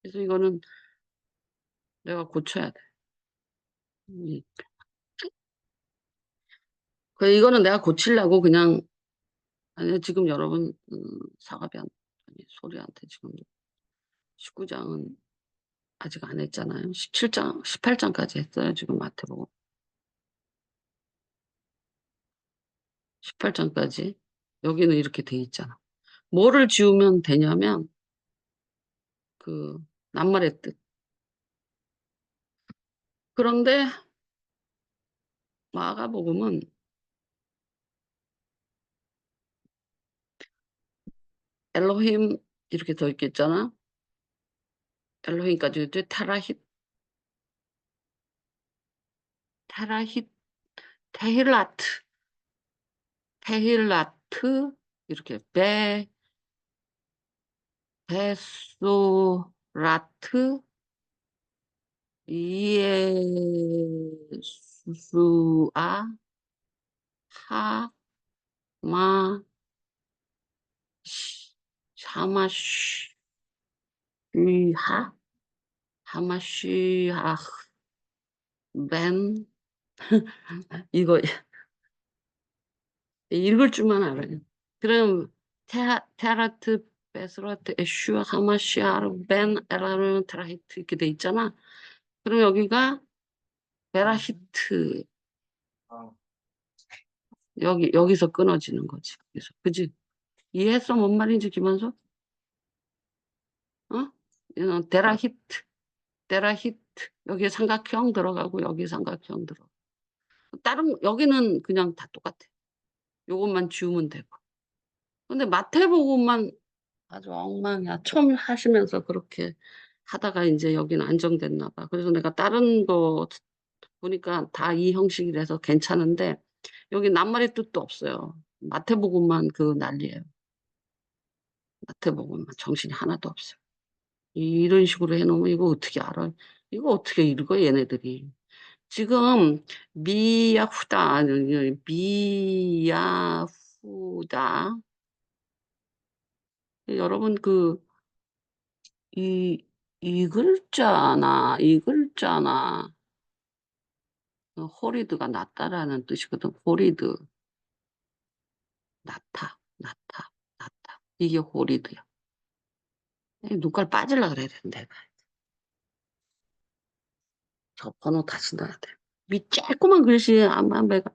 그래서 이거는 내가 고쳐야 돼. 이- 이거는 내가 고치려고 그냥 아니 지금 여러분 사과비한테 아니 소리한테 지금 19장은 아직 안 했잖아요. 17장, 18장까지 했어요. 지금 마태복음. 18장까지. 여기는 이렇게 돼 있잖아. 뭐를 지우면 되냐면 그 낱말의 뜻. 그런데 마가복음은 엘로힘 이렇게 써 있겠잖아. 엘로힘까지 테라힛, 테힐라트, 테힐라트, 이렇게 베소라트, 이에수수아, 하마, 하마쉬하, 하마쉬아, 벤, 이거 읽을 줄만 알아요. 그럼 테라트, 베스라트, 에슈, 하마시아르, 벤, 에라르, 테라히트 이렇게 돼 있잖아. 그럼 여기가 베라히트 여기서 끊어지는 거지. 그래서 그지? 이해했어? 뭔 말인지 김한서? 어? 데라히트, 데라히트 여기에 삼각형 들어가고 여기 삼각형 들어. 다른 여기는 그냥 다 똑같아. 요것만 지우면 되고. 근데 마태복음만 아주 엉망이야. 처음 하시면서 그렇게 하다가 이제 여기는 안정됐나 봐. 그래서 내가 다른 거 보니까 다 이 형식이라서 괜찮은데 여기 낱말의 뜻도 없어요. 마태복음만 그 난리예요. 마태복음만 정신이 하나도 없어요. 이런 식으로 해놓으면 이거 어떻게 알아? 이거 어떻게 읽어 얘네들이. 지금 미야후다, 미야후다. 여러분 이, 이 글자나 호리드가 낫다라는 뜻이거든. 호리드, 낫다. 이게 호리드야. 눈깔 빠질라 그래야 되는데. 저 번호 다시 넣어야 돼. 위 조그만 글씨 안만 배가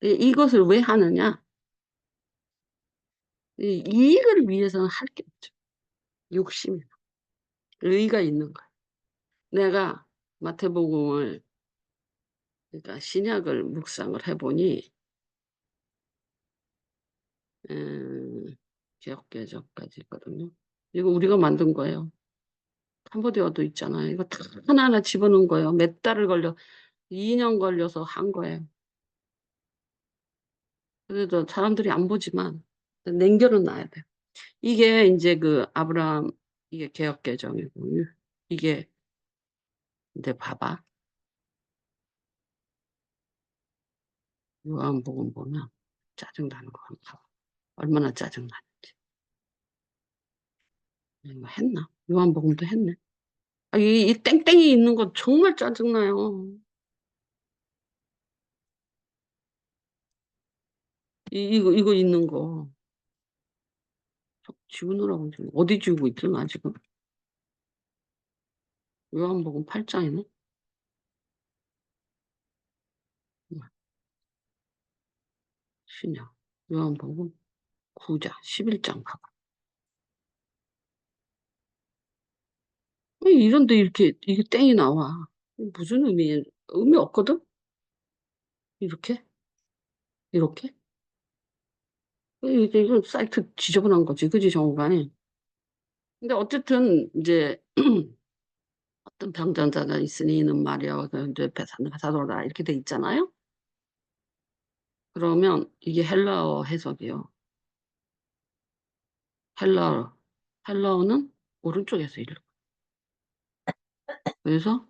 이것을 왜 하느냐? 이익을 위해서는 할 게 없죠. 욕심이, 의가 있는 거야. 내가 마태복음을 그러니까 신약을 묵상을 해보니 음, 기억계적까지 있거든요. 이거 우리가 만든 거예요. 캄보디아도 있잖아요. 이거 다 하나하나 집어넣은 거예요. 몇 달을 걸려, 2년 걸려서 한 거예요. 그래도 사람들이 안 보지만 냉겨는 놔야 돼요. 이게 이제 그 아브라함, 이게 개혁개정이고, 이게 근데 봐봐. 요한복음 보면 짜증나는 거 한번 봐봐. 얼마나 짜증나는지. 이거 했나? 요한복음도 했네. 아, 이 땡땡이 있는 거 정말 짜증나요. 이거 있는 거. 지우느라고 지금 어디 지우고 있지, 나 지금? 요한복음 8장이네? 신약. 요한복음 9장, 11장 봐봐. 왜 이런데 이게 땡이 나와? 무슨 의미 없거든? 이렇게? 이렇게? 이건 사이트 지저분한 거지, 그지, 정관이? 근데 어쨌든, 이제, 어떤 병장자가 있으니 이는 말이야, 그 이제 베사도라, 이렇게 돼 있잖아요? 그러면 이게 헬라어 해석이요. 헬라어. 헬라어는 오른쪽에서 읽어. 그래서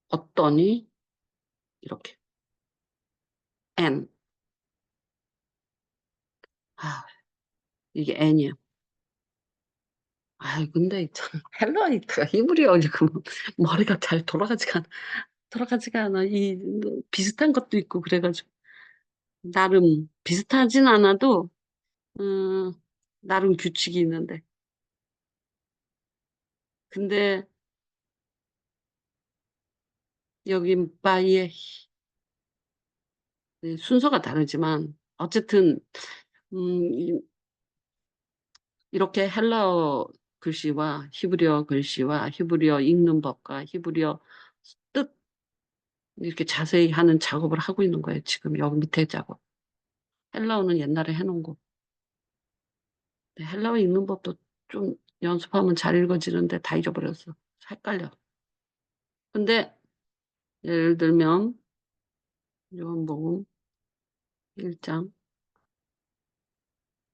어떠니? 이렇게. N. 아, 이게 N이야. 아, 근데 있잖아. 헬라이트가 히브리어 지금 머리가 잘 돌아가지가 않아. 비슷한 것도 있고 그래가지고 나름 비슷하진 않아도 음, 나름 규칙이 있는데. 근데 여기 바이의 순서가 다르지만 어쨌든 음, 이렇게 헬라어 글씨와 히브리어 글씨와 히브리어 읽는 법과 히브리어 뜻 이렇게 자세히 하는 작업을 하고 있는 거예요. 지금 여기 밑에 작업. 헬라어는 옛날에 해놓은 거. 헬라어 읽는 법도 좀 연습하면 잘 읽어지는데 다 잊어버렸어. 헷갈려. 근데 예를 들면 요한복음 1장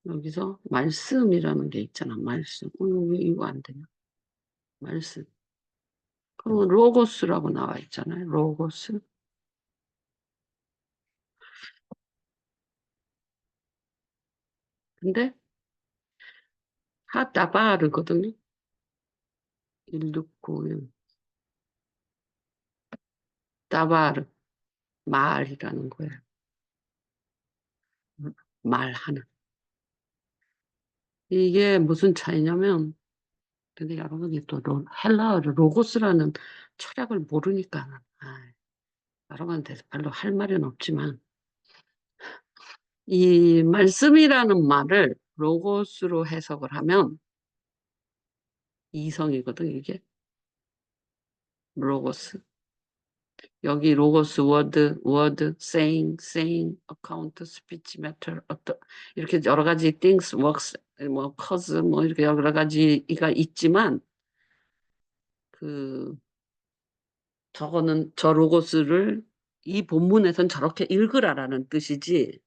여기서 말씀이라는 게 있잖아. 말씀. 왜 이거 안 되냐? 말씀. 그러면 로고스라고 나와 있잖아요. 로고스. 근데 하다바르거든요. 1691. 다바르. 말이라는 거예요. 말하는. 이게 무슨 차이냐면 근데 여러분이 또 헬라어를 로고스라는 철학을 모르니까 여러분한테서 별로 할 말은 없지만 이 말씀이라는 말을 로고스로 해석을 하면 이성이거든 이게 로고스 여기 로고스 워드 saying account speech matter 어떤 이렇게 여러 가지 things works 뭐 cause 뭐 이렇게 여러 가지가 있지만 그 저거는 저 로고스를 이 본문에선 저렇게 읽으라라는 뜻이지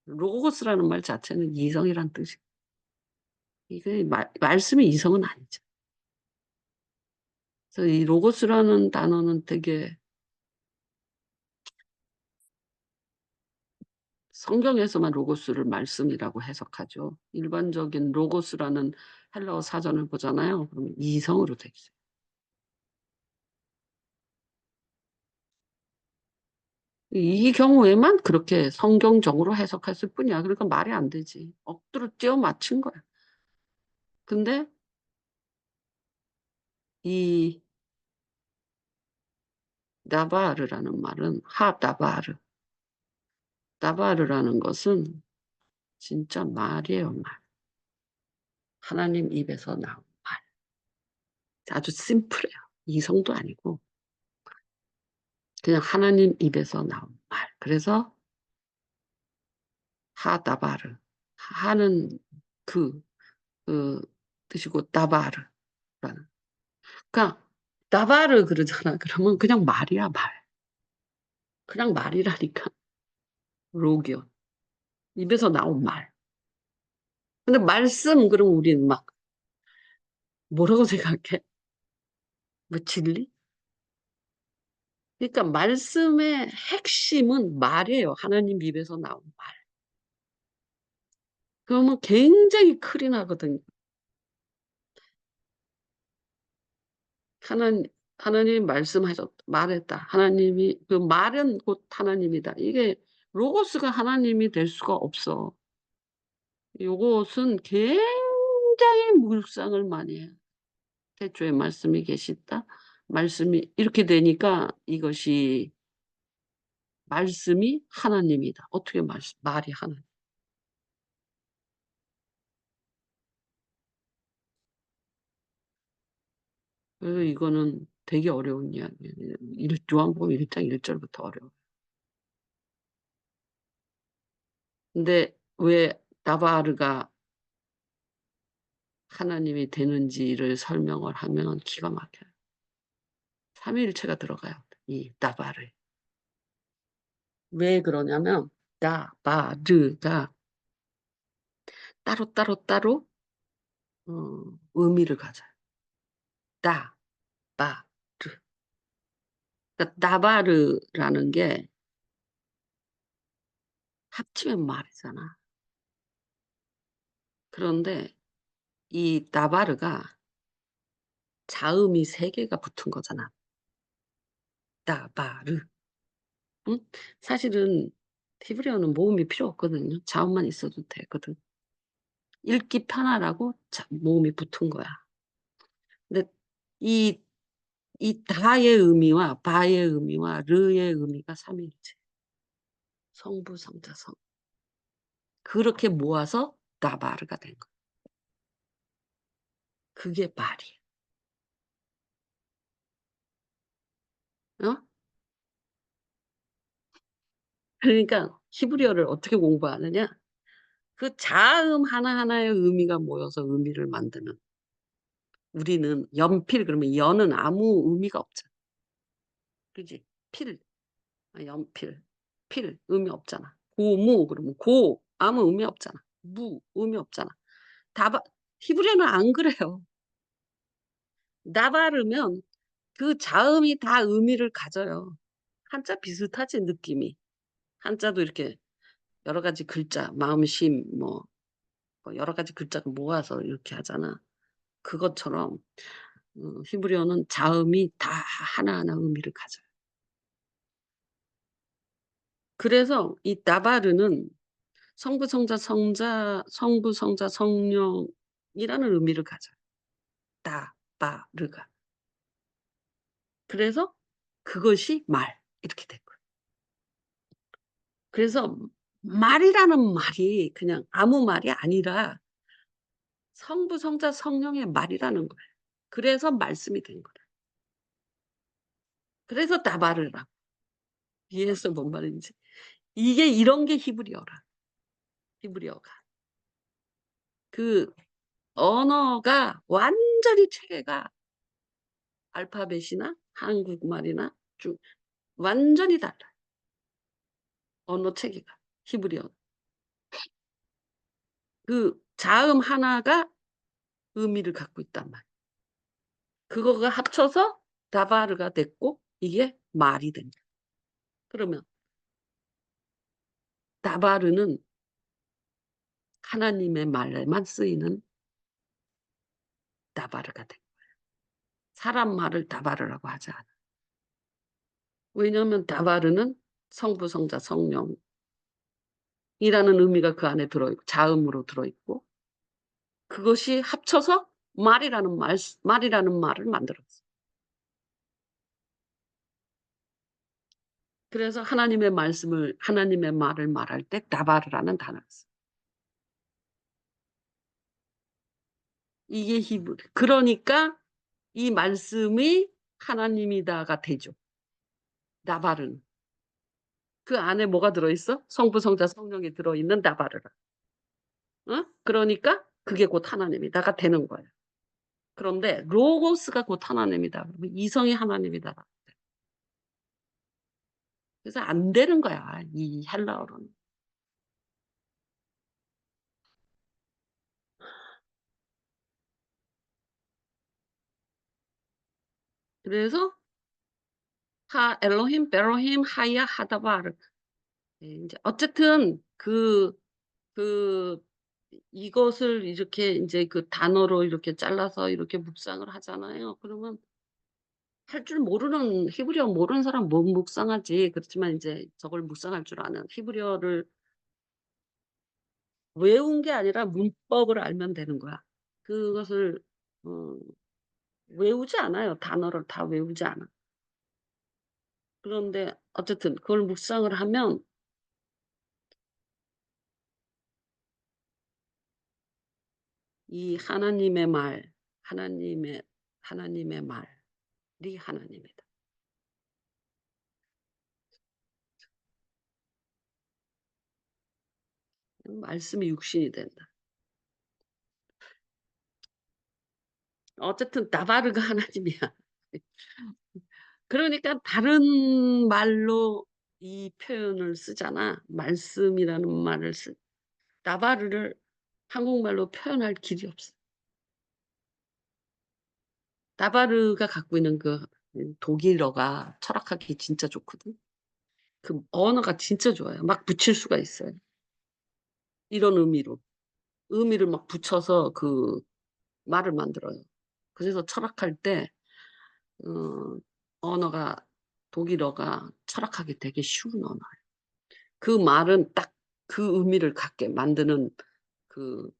로고스라는 말 자체는 이성이란 뜻이 이게 말씀이 이성은 아니죠. 그래서 이 로고스라는 단어는 되게 성경에서만 로고스를 말씀이라고 해석하죠. 일반적인 로고스라는 헬라어 사전을 보잖아요. 그러면 이성으로 돼 있어요. 이 경우에만 그렇게 성경적으로 해석했을 뿐이야. 그러니까 말이 안 되지. 억지로 띄워 맞춘 거야. 근데 이 나바르라는 말은 하다바르. 나바르라는 것은 진짜 말이에요, 말. 하나님 입에서 나온 말. 아주 심플해요. 이성도 아니고 그냥 하나님 입에서 나온 말. 그래서 하다바르. 하는 그, 그 뜻이고 다바르. 그러니까 다바르 그러잖아. 그러면 그냥 말이야, 말. 그냥 말이라니까. 로기온. 입에서 나온 말. 근데 말씀 그럼 우리는 막 뭐라고 생각해? 뭐 진리? 그러니까 말씀의 핵심은 말이에요. 하나님 입에서 나온 말. 그러면 굉장히 클이 나거든요. 하나님 말씀하셨다. 말했다. 하나님이, 그 말은 곧 하나님이다. 이게 로고스가 하나님이 될 수가 없어. 요것은 굉장히 묵상을 많이 해요. 태초에 말씀이 계시다. 말씀이 이렇게 되니까 이것이 말씀이 하나님이다. 어떻게 말이 하나님. 그래서 이거는 되게 어려운 이야기예요. 요한복음 1장 1절부터 어려워요. 근데 왜 나바르가 하나님이 되는지를 설명을 하면 기가 막혀요. 삼위일체가 들어가요. 이 나바르. 왜 그러냐면 나바르가 따로 의미를 가져요. 나바르. 그러니까 나바르라는 게 합치면 말이잖아. 그런데 이 나바르가 자음이 3개가 붙은 거잖아. 나바르. 응? 사실은 히브리어는 모음이 필요 없거든요. 자음만 있어도 되거든. 읽기 편하라고 모음이 붙은 거야. 근데 이, 이 다의 의미와 바의 의미와 르의 의미가 삼위일체. 성부, 성자, 성. 그렇게 모아서 나바르가 된 거야. 그게 말이야. 어? 그러니까 히브리어를 어떻게 공부하느냐? 그 자음 하나하나의 의미가 모여서 의미를 만드는. 우리는 연필 그러면 연은 아무 의미가 없잖아. 그지? 필, 연필, 필 의미 없잖아. 고무 그러면 고 아무 의미 없잖아. 무 의미 없잖아. 다바 히브리어는 안 그래요. 나바르면 그 자음이 다 의미를 가져요. 한자 비슷하지 느낌이. 한자도 이렇게 여러 가지 글자, 마음심 뭐 여러 가지 글자를 모아서 이렇게 하잖아. 그것처럼 히브리어는 자음이 다 하나하나 의미를 가져요. 그래서 이 나바르는 성부, 성자, 성부, 성자, 성령이라는 의미를 가져요. 나바르가. 그래서 그것이 말 이렇게 된 거예요. 그래서 말이라는 말이 그냥 아무 말이 아니라 성부, 성자, 성령의 말이라는 거예요. 그래서 말씀이 된 거예요. 그래서 나바르라고. 이해했어 뭔 말인지. 이게 이런 게 히브리어라. 히브리어가. 그 언어가 완전히 체계가 알파벳이나 한국말이나 좀 완전히 달라요. 언어 체계가 히브리어. 그 자음 하나가 의미를 갖고 있단 말이에요. 그거가 합쳐서 다바르가 됐고 이게 말이 된다. 그러면 다바르는 하나님의 말에만 쓰이는 다바르가 돼. 사람 말을 다바르라고 하지 않아. 왜냐하면 다바르는 성부, 성자, 성령이라는 의미가 그 안에 들어있고 자음으로 들어있고 그것이 합쳐서 말이라는 말을 만들었어. 그래서 하나님의 말을 말할 때 다바르라는 단어를 써. 이게 히브리. 그러니까 이 말씀이 하나님이다가 되죠. 다바르는. 그 안에 뭐가 들어있어? 성부, 성자, 성령이 들어있는 다바르라. 어? 그러니까 그게 곧 하나님이다가 되는 거예요. 그런데 로고스가 곧 하나님이다. 그러면 이성이 하나님이다. 그래서 안 되는 거야. 이 헬라어로는. 그래서 하 엘로힘 베로힘 하야 하다바르. 이제 어쨌든 그 이것을 이렇게 이제 그 단어로 이렇게 잘라서 이렇게 묵상을 하잖아요. 그러면 할 줄 모르는 히브리어 모르는 사람 못 묵상하지. 그렇지만 이제 저걸 묵상할 줄 아는 히브리어를 외운 게 아니라 문법을 알면 되는 거야. 그것을 어, 외우지 않아요. 단어를 다 외우지 않아. 그런데 어쨌든 그걸 묵상을 하면 이 하나님의 말, 하나님의 말이 하나님이다. 말씀이 육신이 된다. 어쨌든 다바르가 하나님이야. 그러니까 다른 말로 이 표현을 쓰잖아. 말씀이라는 말을 다바르를 한국말로 표현할 길이 없어. 다바르가 갖고 있는 그 독일어가 철학하기 진짜 좋거든. 그 언어가 진짜 좋아요. 막 붙일 수가 있어요. 이런 의미로. 의미를 막 붙여서 그 말을 만들어요. 그래서 철학할 때 어, 언어가 독일어가 철학하기 되게 쉬운 언어예요. 그 말은 딱 그 의미를 갖게 만드는 그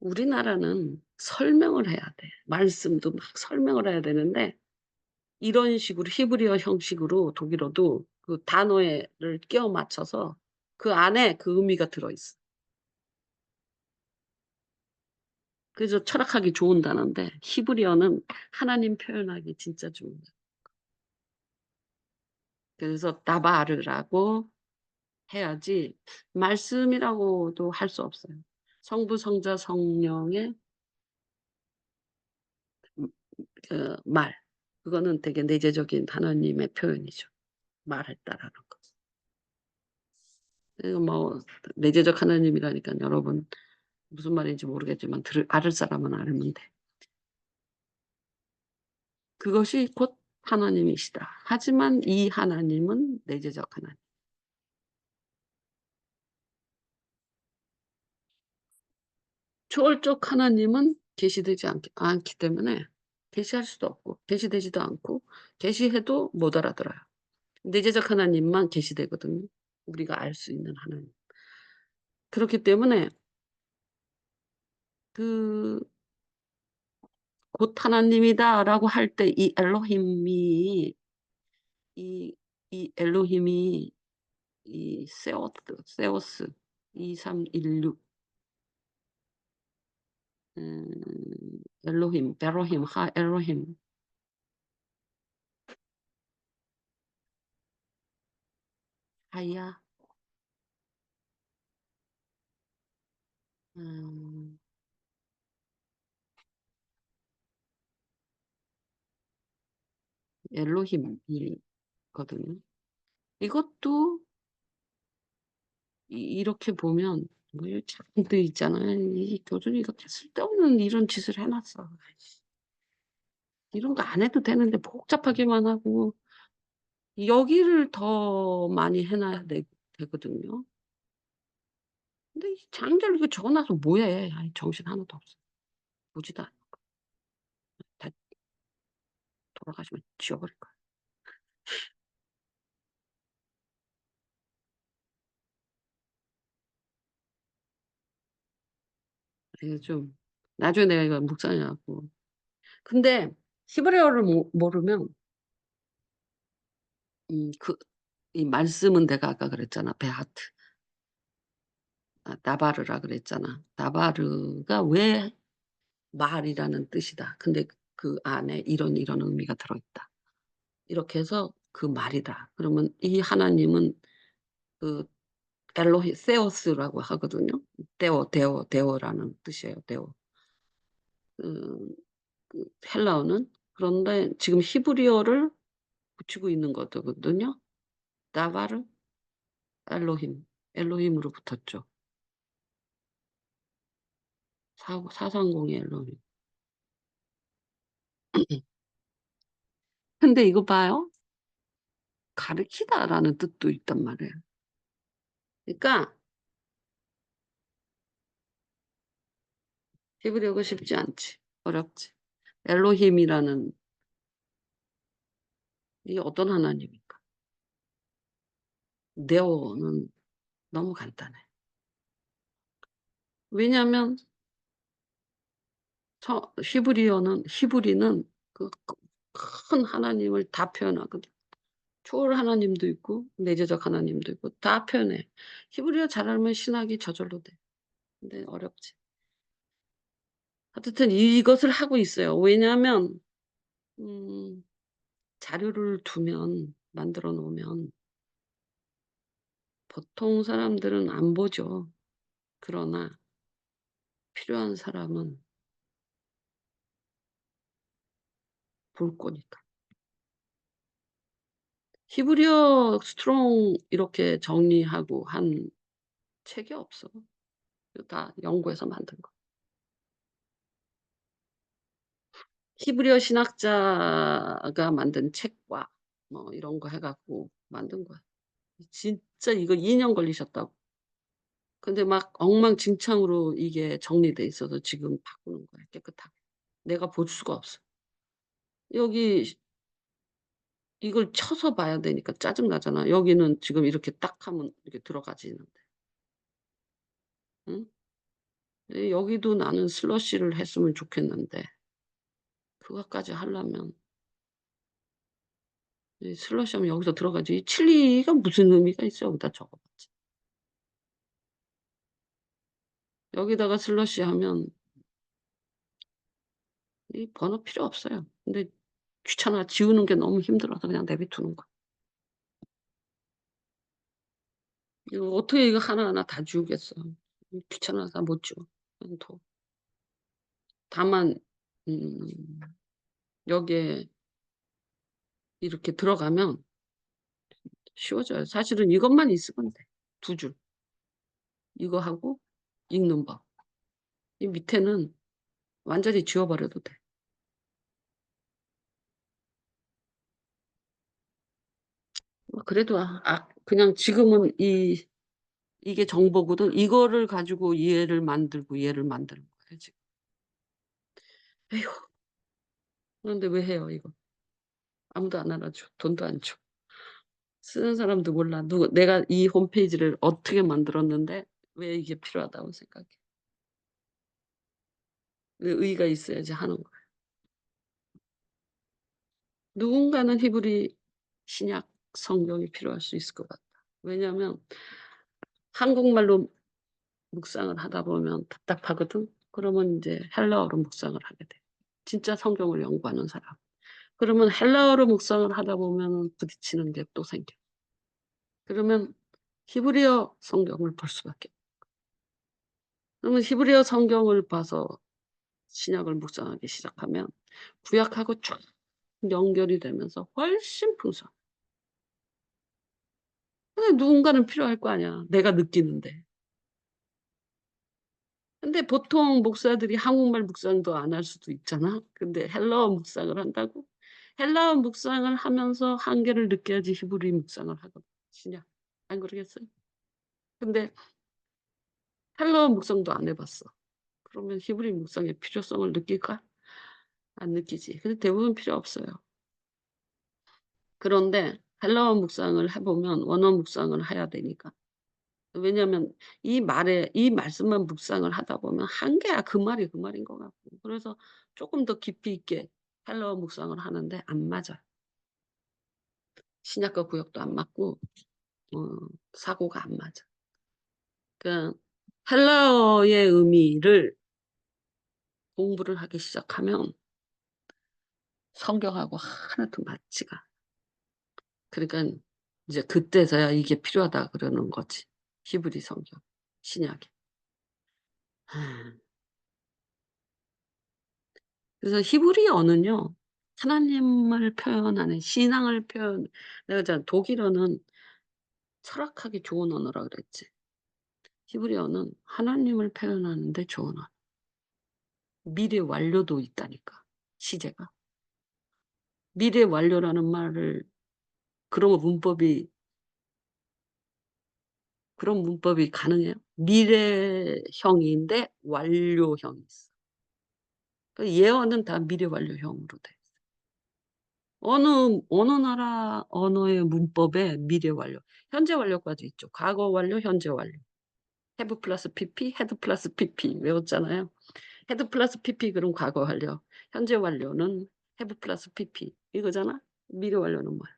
우리나라는 설명을 해야 돼. 말씀도 막 설명을 해야 되는데 이런 식으로 히브리어 형식으로 독일어도 그 단어를 끼워 맞춰서 그 안에 그 의미가 들어있어. 그래서 철학하기 좋은 단어인데 히브리어는 하나님 표현하기 진짜 좋은 단어. 그래서 다바르라고 해야지 말씀이라고도 할 수 없어요. 성부, 성자, 성령의 말. 그거는 되게 내재적인 하나님의 표현이죠. 말했다라는 거. 이거 뭐 내재적 하나님이라니까 여러분 무슨 말인지 모르겠지만 알을 사람은 알면 돼. 그것이 곧 하나님이시다. 하지만 이 하나님은 내재적 하나님. 초월적 하나님은 계시되지 않기 때문에 계시할 수도 없고 계시되지도 않고 계시해도 못 알아들어요. 내재적 하나님만 계시되거든요. 우리가 알 수 있는 하나님. 그렇기 때문에 그 곧 하나님이다라고 할 때 이 이 엘로힘이 이 세오스 2316 음 엘로힘, 베로힘, 하 엘로힘 하야 음 엘로힘이거든요. 이것도 이렇게 보면 뭐 돼 있잖아요. 이 교주는 이렇게 쓸데없는 이런 짓을 해 놨어. 아이씨. 이런 거 안 해도 되는데 복잡하게만 하고 여기를 더 많이 해 놔야 되거든요. 근데 이 장자를 이거 적어 놔서 뭐 해. 아이 정신 하나도 없어. 보지도 않고 다 돌아가시면 지워 버릴 거야. 그래서 좀 나중에 내가 이거 묵상해 갖고 근데 히브리어를 모르면 이 말씀은 내가 아까 그랬잖아. 베하트. 나바르라 그랬잖아. 나바르가 왜 말이라는 뜻이다. 근데 그 안에 이런 의미가 들어 있다. 이렇게 해서 그 말이다. 그러면 이 하나님은 그 엘로히 세우스라고 하거든요. 데오라는 뜻이에요. 데오. 그 헬라어는. 그런데 지금 히브리어를 붙이고 있는 거거든요. 나바르 엘로힘. 엘로힘으로 붙었죠. 430이 엘로힘. 근데 이거 봐요. 가르치다라는 뜻도 있단 말이에요. 그러니까 히브리어가 쉽지 않지. 어렵지. 엘로힘이라는 이 어떤 하나님입니까? 네오는 너무 간단해. 왜냐하면 히브리는 그 큰 하나님을 다 표현하거든. 초월 하나님도 있고 내재적 하나님도 있고 다 표현해. 히브리어 잘 알면 신학이 저절로 돼. 근데 어렵지. 하여튼 이것을 하고 있어요. 왜냐하면 음 자료를 만들어 놓으면 보통 사람들은 안 보죠. 그러나 필요한 사람은 볼 거니까. 히브리어 스트롱 이렇게 정리하고 한 책이 없어. 이거 다 연구해서 만든 거. 히브리어 신학자가 만든 책과 뭐 이런 거 해 갖고 만든 거야. 진짜 이거 2년 걸리셨다고. 근데 막 엉망진창으로 이게 정리돼 있어서 지금 바꾸는 거야 깨끗하게. 내가 볼 수가 없어. 여기 이걸 쳐서 봐야 되니까 짜증 나잖아. 여기는 지금 이렇게 딱 하면 이렇게 들어가지는데. 응? 여기도 나는 슬러시를 했으면 좋겠는데 그것까지 하려면 이 슬러시 하면 여기서 들어가지 이 칠리가 무슨 의미가 있어 여기다 적어 봤자. 여기다가 슬러시 하면 이 번호 필요 없어요. 근데 귀찮아. 지우는 게 너무 힘들어서 그냥 내비두는 거야. 이거 어떻게 이거 하나하나 다 지우겠어. 귀찮아서 못 지워. 그냥 둬. 다만 음 여기에 이렇게 들어가면 쉬워져요. 사실은 이것만 있으면 돼. 2줄. 이거 하고 읽는 법. 이 밑에는 완전히 지워 버려도 돼. 그래도 그냥 지금은 이게 정보거든. 이거를 가지고 얘를 만드는 거예요, 지금. 에휴. 그런데 왜 해요, 이거? 아무도 안 알아줘. 돈도 안 줘. 쓰는 사람도 몰라. 내가 이 홈페이지를 어떻게 만들었는데 왜 이게 필요하다고 생각해. 의의가 있어야지 하는 거야. 누군가는 히브리 신약 성경이 필요할 수 있을 것 같다. 왜냐하면 한국말로 묵상을 하다 보면 답답하거든. 그러면 이제 헬라어로 묵상을 하게 돼. 진짜 성경을 연구하는 사람. 그러면 헬라어로 묵상을 하다 보면 부딪히는 게 또 생겨. 그러면 히브리어 성경을 볼 수밖에. 그러면 히브리어 성경을 봐서 신약을 묵상하기 시작하면 구약하고 쫙 연결이 되면서 훨씬 풍성해. 근데 누군가는 필요할 거 아니야, 내가 느끼는데. 근데 보통 목사들이 한국말 묵상도 안 할 수도 있잖아. 근데 헬라어 묵상을 한다고? 헬라어 묵상을 하면서 한계를 느껴야지 히브리 묵상을 하거든, 신약. 안 그러겠어요? 근데 헬라어 묵상도 안 해 봤어. 그러면 히브리 묵상의 필요성을 느낄까? 안 느끼지. 근데 대부분 필요 없어요. 그런데 헬라어 묵상을 해 보면 원어 묵상을 해야 되니까. 왜냐하면 이 말씀만 묵상을 하다 보면 한계야. 그 말이 그 말인 것 같고. 그래서 쪼끔 더 깊이 있게 헬라어 묵상을 하는데 안 맞아요. 신약과 구약도 안 맞고 어 사고가 안 맞아. 그러니까 헬라어의 의미를 공부를 하기 시작하면 성경하고 하나도 맞지가 않아. 그러니깐 이제 그때서야 이게 필요하다 그러는 거지. 히브리 성경, 신약이. 그래서 히브리어는요, 하나님을 표현하는 신앙을 내가 그랬잖아. 독일어는 철학하기 좋은 언어라 그랬지. 히브리어는 하나님을 표현하는 데 좋은 언어. 미래 완료도 있다니까, 시제가. 미래 완료라는 말을 그런 문법이 가능해요? 미래형인데 완료형이 있어. 그 예언은 다 미래 완료형으로 돼 있어. 어느 나라 언어의 문법에 미래 완료, 현재 완료까지 있죠. 과거 완료, 현재 완료. have 플러스 pp, had 플러스 pp 외웠잖아요. had 플러스 pp 그럼 과거 완료. 현재 완료는 have 플러스 pp 이거잖아. 미래 완료는 뭐야?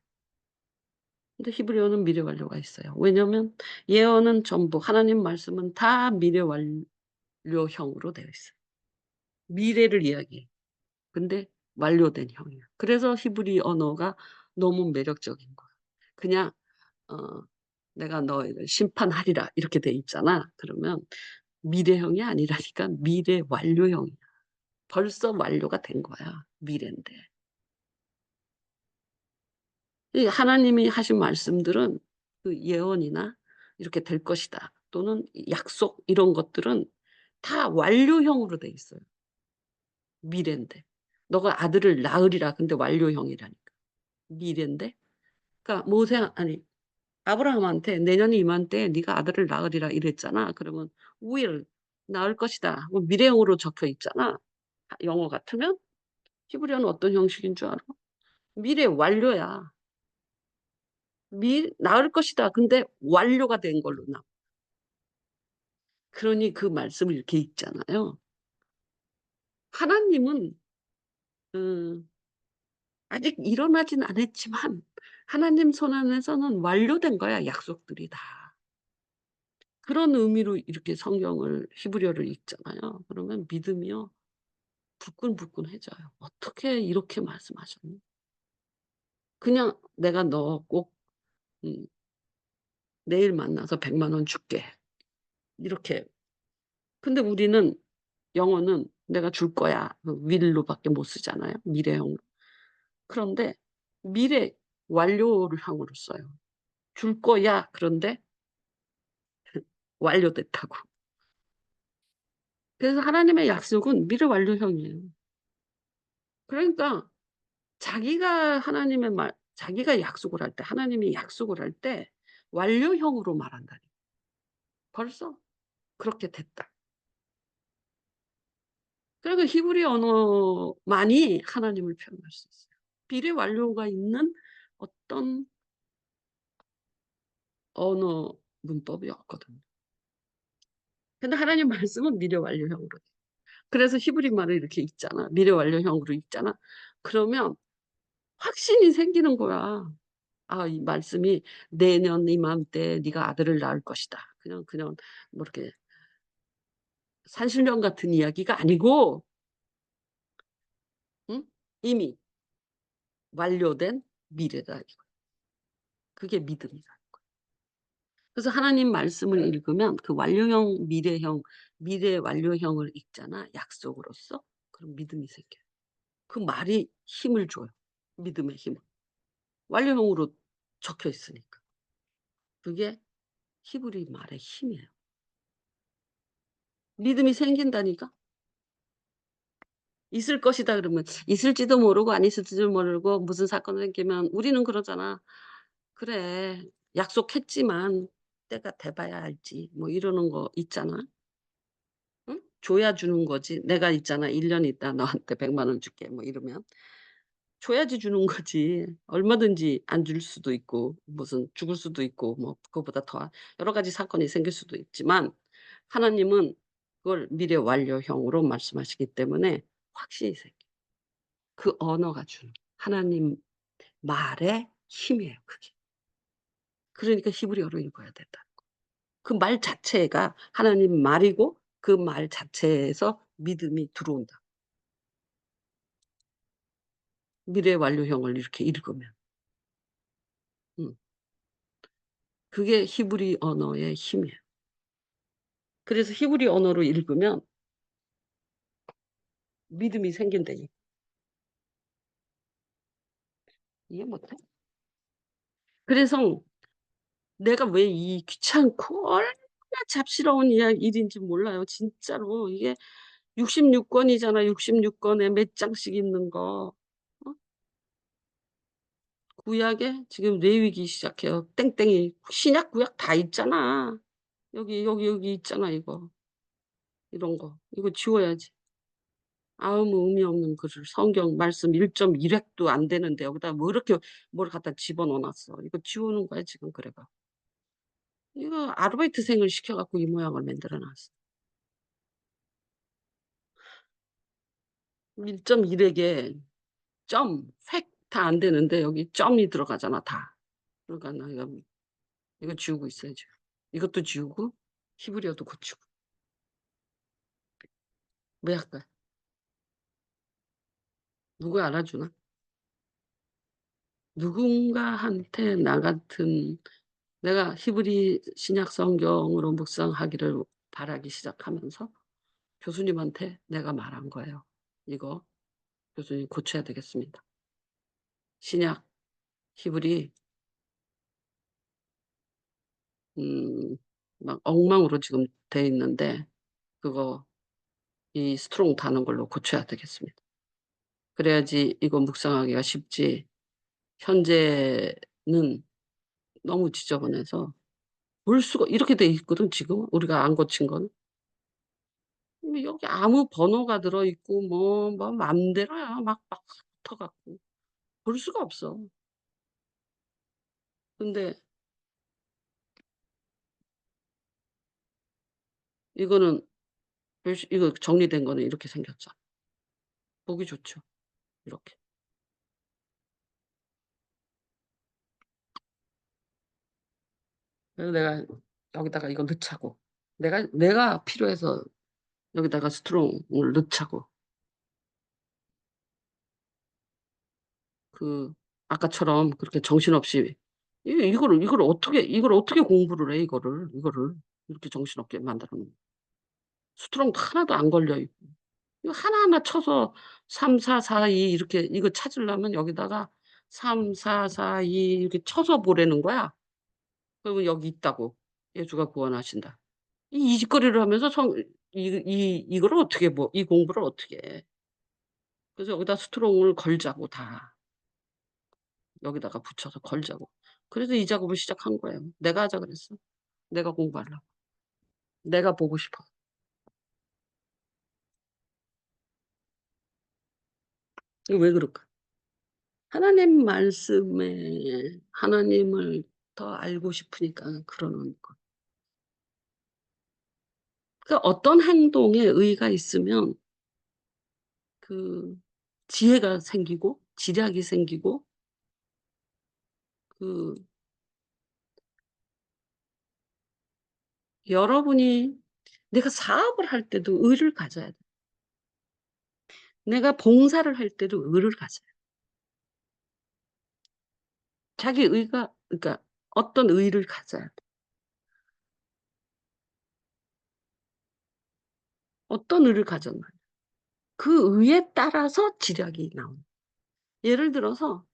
근데 히브리어는 미래 완료가 있어요. 왜냐면 예언은 전부 하나님 말씀은 다 미래 완료형으로 되어 있어요. 미래를 이야기해. 근데 완료된 형이야. 그래서 히브리 언어가 너무 매력적인 거야. 그냥 어 "내가 너희를 심판하리라." 이렇게 돼 있잖아. 그러면 미래형이 아니라니까 미래 완료형이야. 벌써 완료가 된 거야, 미래인데. 이 하나님이 하신 말씀들은 그 예언이나 이렇게 될 것이다 또는 약속 이런 것들은 다 완료형으로 돼 있어요. 미래인데. "너가 아들을 낳으리라." 근데 완료형이라니까. 미래인데. 그러니까 아브라함한테 "내년 이맘때 네가 아들을 낳으리라." 이랬잖아. 그러면 will 낳을 것이다. 뭐 미래형으로 적혀 있잖아. 영어 같으면. 히브리어는 어떤 형식인 줄 알아? 미래 완료야. 낳을 것이다. 근데 완료가 된 걸로 나와. 그러니 그 말씀을 이렇게 읽잖아요. 하나님은 음 아직 일어나진 않았지만 하나님 손 안에서는 완료된 거야, 약속들이 다. 그런 의미로 이렇게 성경을 히브리어를 읽잖아요. 그러면 믿음이요, 부끈부끈해져요. '어떻게 이렇게 말씀하셨니? 그냥 내가 너 꼭 음 내일 만나서 100만 원 줄게.' 이렇게. 근데 우리는 영어는 "내가 줄 거야." 그 will로 밖에 못 쓰잖아요, 미래형으로. 그런데 미래 완료를 향으로 써요. 줄 거야. 그런데 완료됐다고. 그래서 하나님의 약속은 미래 완료형이에요. 그러니까 자기가 약속을 할 때, 하나님이 약속을 할 때 완료형으로 말한다니. 벌써 그렇게 됐다. 그러니까 히브리 언어만이 하나님을 표현할 수 있어요. 미래 완료가 있는 어떤 언어 문법이 없거든요. 근데 하나님 말씀은 미래 완료형으로 돼요. 그래서 히브리 말을 이렇게 읽잖아. 미래 완료형으로 읽잖아. 그러면 확신이 생기는 거야. 아, 이 말씀이 "내년 이맘때 네가 아들을 낳을 것이다." 그냥 뭐 이렇게 산신령 같은 이야기가 아니고, 응? 이미 완료된 미래다 이거. 그게 믿음이다. 그래서 하나님 말씀을 읽으면 그 완료형, 미래형, 미래 완료형을 읽잖아, 약속으로서. 그럼 믿음이 생겨요. 그 말이 힘을 줘요. 믿음의 힘을. 완료형으로 적혀 있으니까. 그게 히브리 말의 힘이에요. 믿음이 생긴다니까. 있을 것이다 그러면 있을지도 모르고 안 있을지도 모르고 무슨 사건이 생기면 우리는 그러잖아. "그래. 약속했지만 때가 돼 봐야 알지." 뭐 이러는 거 있잖아. 응? 줘야 주는 거지. 내가 있잖아. "1년 있다 너한테 100만 원 줄게." 뭐 이러면 줘야지 주는 거지. 얼마든지 안 줄 수도 있고 무슨 죽을 수도 있고 뭐 그거보다 더 여러 가지 사건이 생길 수도 있지만, 하나님은 그걸 미래 완료형으로 말씀하시기 때문에 확신이 생겨요. 그 언어가 주는 하나님 말의 힘이에요 그게. 그러니까 히브리어로 읽어야 된다. 그 말 자체가 하나님 말이고 그 말 자체에서 믿음이 들어온다. 미래 완료형을 이렇게 읽으면. 음. 그게 히브리 언어의 힘이에요. 그래서 히브리 언어로 읽으면 믿음이 생긴다니. 이해 못해? 그래서 내가 왜 이 귀찮고 얼마나 잡스러운 일인지 몰라요 진짜로. 이게 66 권이잖아. 66 권에 몇 장씩 있는 거. 어? 구약에 지금 레위기 시작해요. 땡땡이 신약 구약 다 있잖아. 여기 있잖아 이거. 이런 거. 이거 지워야지. 아무 의미 없는 글을 성경 말씀 1.1 획도 안 되는데 여기다 뭐 이렇게 뭘 갖다 집어넣어 놨어. 이거 지우는 거야 지금 그래 봐. 이거 아르바이트생을 시켜 갖고 이 모양을 만들어 놨어. 1.1 획에 점, 획 다 안 되는데 여기 점이 들어가잖아 다. 그러니까 나 이거 지우고 있어요 지금. 이것도 지우고 히브리어도 고치고. 왜 할까? 누가 알아주나? 누군가한테 나 같은 내가 히브리 신약 성경으로 묵상하기를 바라기 시작하면서 교수님한테 내가 말한 거예요. "이거 교수님 고쳐야 되겠습니다. 신약 히브리 음 막 엉망으로 지금 돼 있는데 그거 이 스트롱 다는 걸로 고쳐야 되겠습니다. 그래야지 이거 묵상하기가 쉽지 현재는 너무 지저분해서 볼 수가" 이렇게 돼 있거든 지금 우리가 안 고친 거는. 뭐 여기 아무 번호가 들어 있고 뭐 맘대로야 막 붙어 갖고 볼 수가 없어. 근데 이거는 이거 정리된 거는 이렇게 생겼잖아. 보기 좋죠 이렇게. 그래서 내가 여기다가 이거 넣자고. 내가 필요해서 여기다가 스트롱을 넣자고. 그 아까처럼 그렇게 정신없이 이걸 어떻게 공부를 해 이거를. 이렇게 정신없게 만들어 놓으면. 스트롱도 하나도 안 걸려 있고. 이거 하나하나 쳐서 3, 4, 4, 2 이렇게 이거 찾으려면 여기다가 3, 4, 4, 2 이렇게 쳐서 보라는 거야. 그러면 여기 있다고. 예수가 구원하신다. 이 짓거리를 하면서 이거를 어떻게 뭐 이 공부를 어떻게 해. 그래서 여기다 스트롱을 걸자고 다. 여기다가 붙여서 걸자고. 그래서 이 작업을 시작한 거예요. 내가 하자 그랬어. 내가 공부하려고. 내가 보고 싶어. 이거 왜 그럴까? 하나님 말씀에 하나님을 더 알고 싶으니까 그러는 거. 그러니까 어떤 행동에 의의가 있으면 그 지혜가 생기고 지략이 생기고 그 여러분이 내가 사업을 할 때도 의를 가져야 돼. 내가 봉사를 할 때도 의를 가져야 돼. 자기 의가 그러니까 어떤 의를 가져야 돼. 어떤 의를 가졌나. 그 의에 따라서 지략이 나오는. 예를 들어서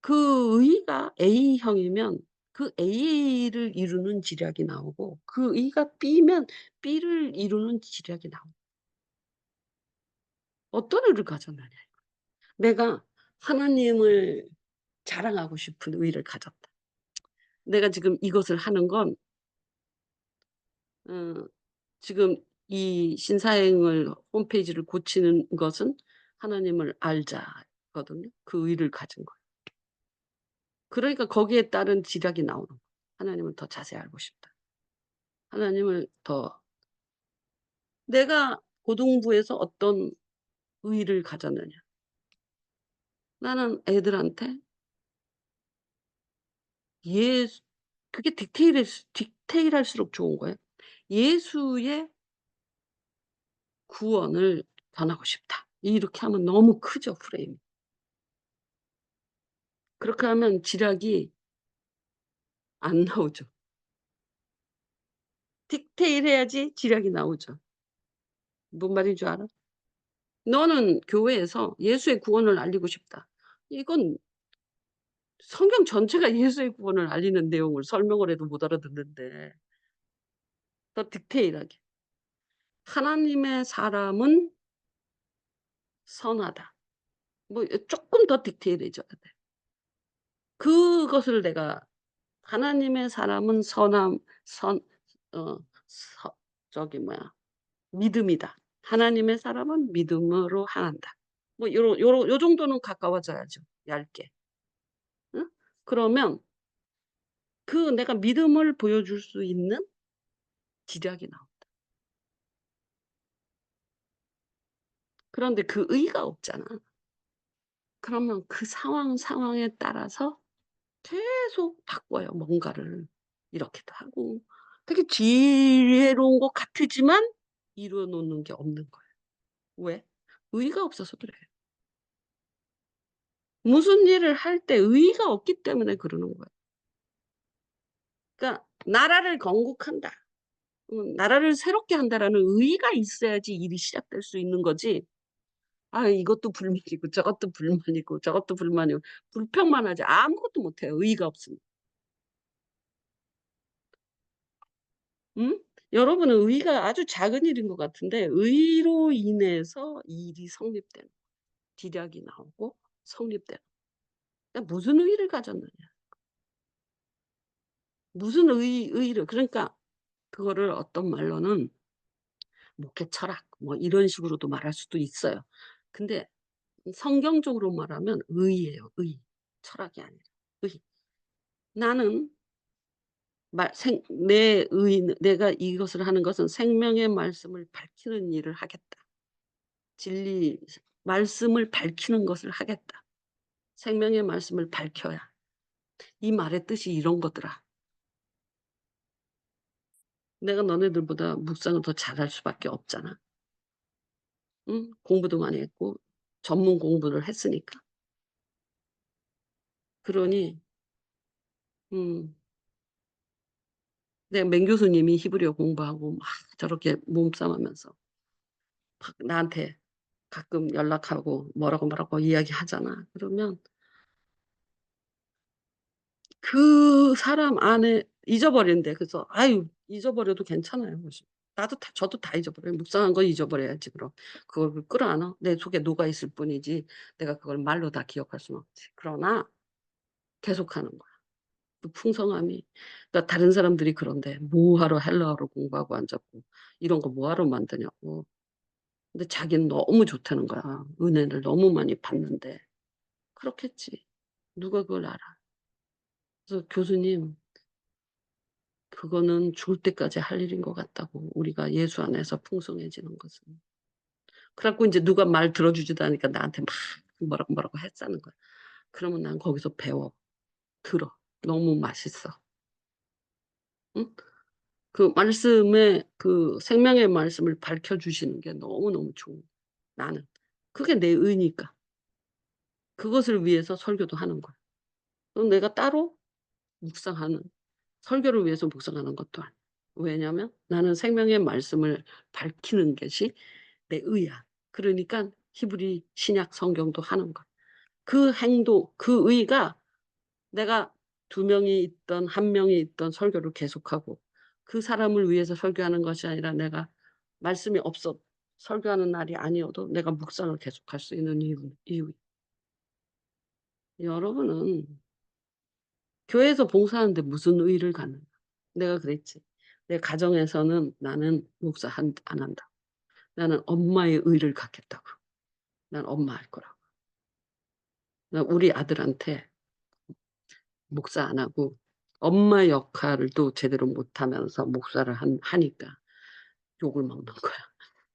그 의가 A형이면 그 A를 이루는 지략이 나오고 그 의가 B면 B를 이루는 지략이 나옵니다. 어떤 의를 가졌느냐. 내가 하나님을 자랑하고 싶은 의를 가졌다. 내가 지금 이것을 하는 건 어 지금 이 신사행을 홈페이지를 고치는 것은 하나님을 알자거든요. 그 의를 가진 거예요. 그러니까 거기에 따른 지략이 나오는 거예요. 하나님을 더 자세히 알고 싶다. 하나님을 더 내가 고등부에서 어떤 의의를 가졌느냐. 나는 애들한테 예수 그게 디테일할수록 좋은 거예요. 예수의 구원을 전하고 싶다. 이렇게 하면 너무 크죠, 프레임이. 그렇게 하면 지략이 안 나오죠. 디테일해야지 지략이 나오죠. 뭔 말인 줄 알아? 너는 교회에서 예수의 구원을 알리고 싶다. 이건 성경 전체가 예수의 구원을 알리는 내용을 설명을 해도 못 알아듣는데 더 디테일하게. 하나님의 사람은 선하다. 뭐 쪼끔 더 디테일해져야 돼. 그것을 내가 하나님의 사람은 선함 선 어 서 저기 뭐야 믿음이다. 하나님의 사람은 믿음으로 행한다. 뭐 요 정도는 가까워져야죠, 얇게. 응? 그러면 그 내가 믿음을 보여줄 수 있는 지략이 나온다. 그런데 그 의의가 없잖아. 그러면 그 상황에 따라서 계속 바꿔요, 뭔가를. 이렇게도 하고 되게 지혜로운 것 같지만 이루어 놓는 게 없는 거예요. 왜? 의의가 없어서 그래요. 무슨 일을 할 때 의의가 없기 때문에 그러는 거예요. 그러니까 나라를 건국한다. 나라를 새롭게 한다라는 의의가 있어야지 일이 시작될 수 있는 거지. 아 이것도 불만이고 저것도 불만이고 저것도 불만이고 불평만 하지 아무것도 못 해요, 의의가 없으면. 음? 여러분은 의의가 아주 작은 일인 것 같은데 의로 인해서 일이 성립되는 지략이 나오고 성립되는. 그러니까 무슨 의의를 가졌느냐. 무슨 의의를 그러니까 그거를 어떤 말로는 목회 철학 뭐 이런 식으로도 말할 수도 있어요. 근데 성경적으로 말하면 의예요. 의. 철학이 아니라 의. 나는 내 의는 내가 이것을 하는 것은 생명의 말씀을 밝히는 일을 하겠다. 진리 말씀을 밝히는 것을 하겠다. 생명의 말씀을 밝혀야. 이 말의 뜻이 이런 거더라. 내가 너네들보다 묵상을 더 잘할 수밖에 없잖아. 응? 공부도 많이 했고 전문 공부를 했으니까. 그러니 음 내가 맹 교수님이 히브리어 공부하고 막 저렇게 몸싸움하면서 막 나한테 가끔 연락하고 뭐라고 이야기하잖아. 그러면 그 사람 안에 잊어버린대. 그래서 "아유 잊어버려도 괜찮아요." 그래서 저도 다 잊어버려요. 묵상한 거 잊어버려야지 그럼. 그걸 끌어안아? 내 속에 녹아 있을 뿐이지 내가 그걸 말로 다 기억할 수는 없지. 그러나 계속하는 거야. 그 풍성함이. 그러니까 다른 사람들이 그런대. "뭐하러 헬라어를 공부하고 앉았고 이런 거 뭐하러 만드냐."고. 근데 자기는 너무 좋다는 거야. 은혜를 너무 많이 받는데. 그렇겠지. 누가 그걸 알아. 그래서 "교수님 그거는 죽을 때까지 할 일인 것 같다."고 우리가 예수 안에서 풍성해지는 것은. 그래 갖고 인제 누가 말 들어 주지도 않으니까 나한테 막 뭐라고 했다는 거야. 그러면 난 거기서 배워. 들어. 너무 맛있어. 응? 그 말씀에 그 생명의 말씀을 밝혀 주시는 게 너무너무 좋은 거야 나는. 그게 내 의니까. 그것을 위해서 설교도 하는 거야. 그럼 내가 따로 묵상하는 설교를 위해서 묵상하는 것도 아니야. 왜냐하면 나는 생명의 말씀을 밝히는 것이 내 의야. 그러니깐 히브리 신약 성경도 하는 거야. 그 행동 그 의가 내가 2 명이 있든 1 명이 있든 설교를 계속하고 그 사람을 위해서 설교하는 것이 아니라 내가 말씀이 없어 설교하는 날이 아니어도 내가 묵상을 계속할 수 있는 이유. 여러분은 교회에서 봉사하는데 무슨 의의를 갖는가. 내가 그랬지. 내 가정에서는 나는 목사 안 한다. 나는 엄마의 의를 갖겠다고. 난 엄마 할 거라고. 나 우리 아들한테 목사 안 하고 엄마 역할도 제대로 못하면서 목사를 하니까 욕을 먹는 거야.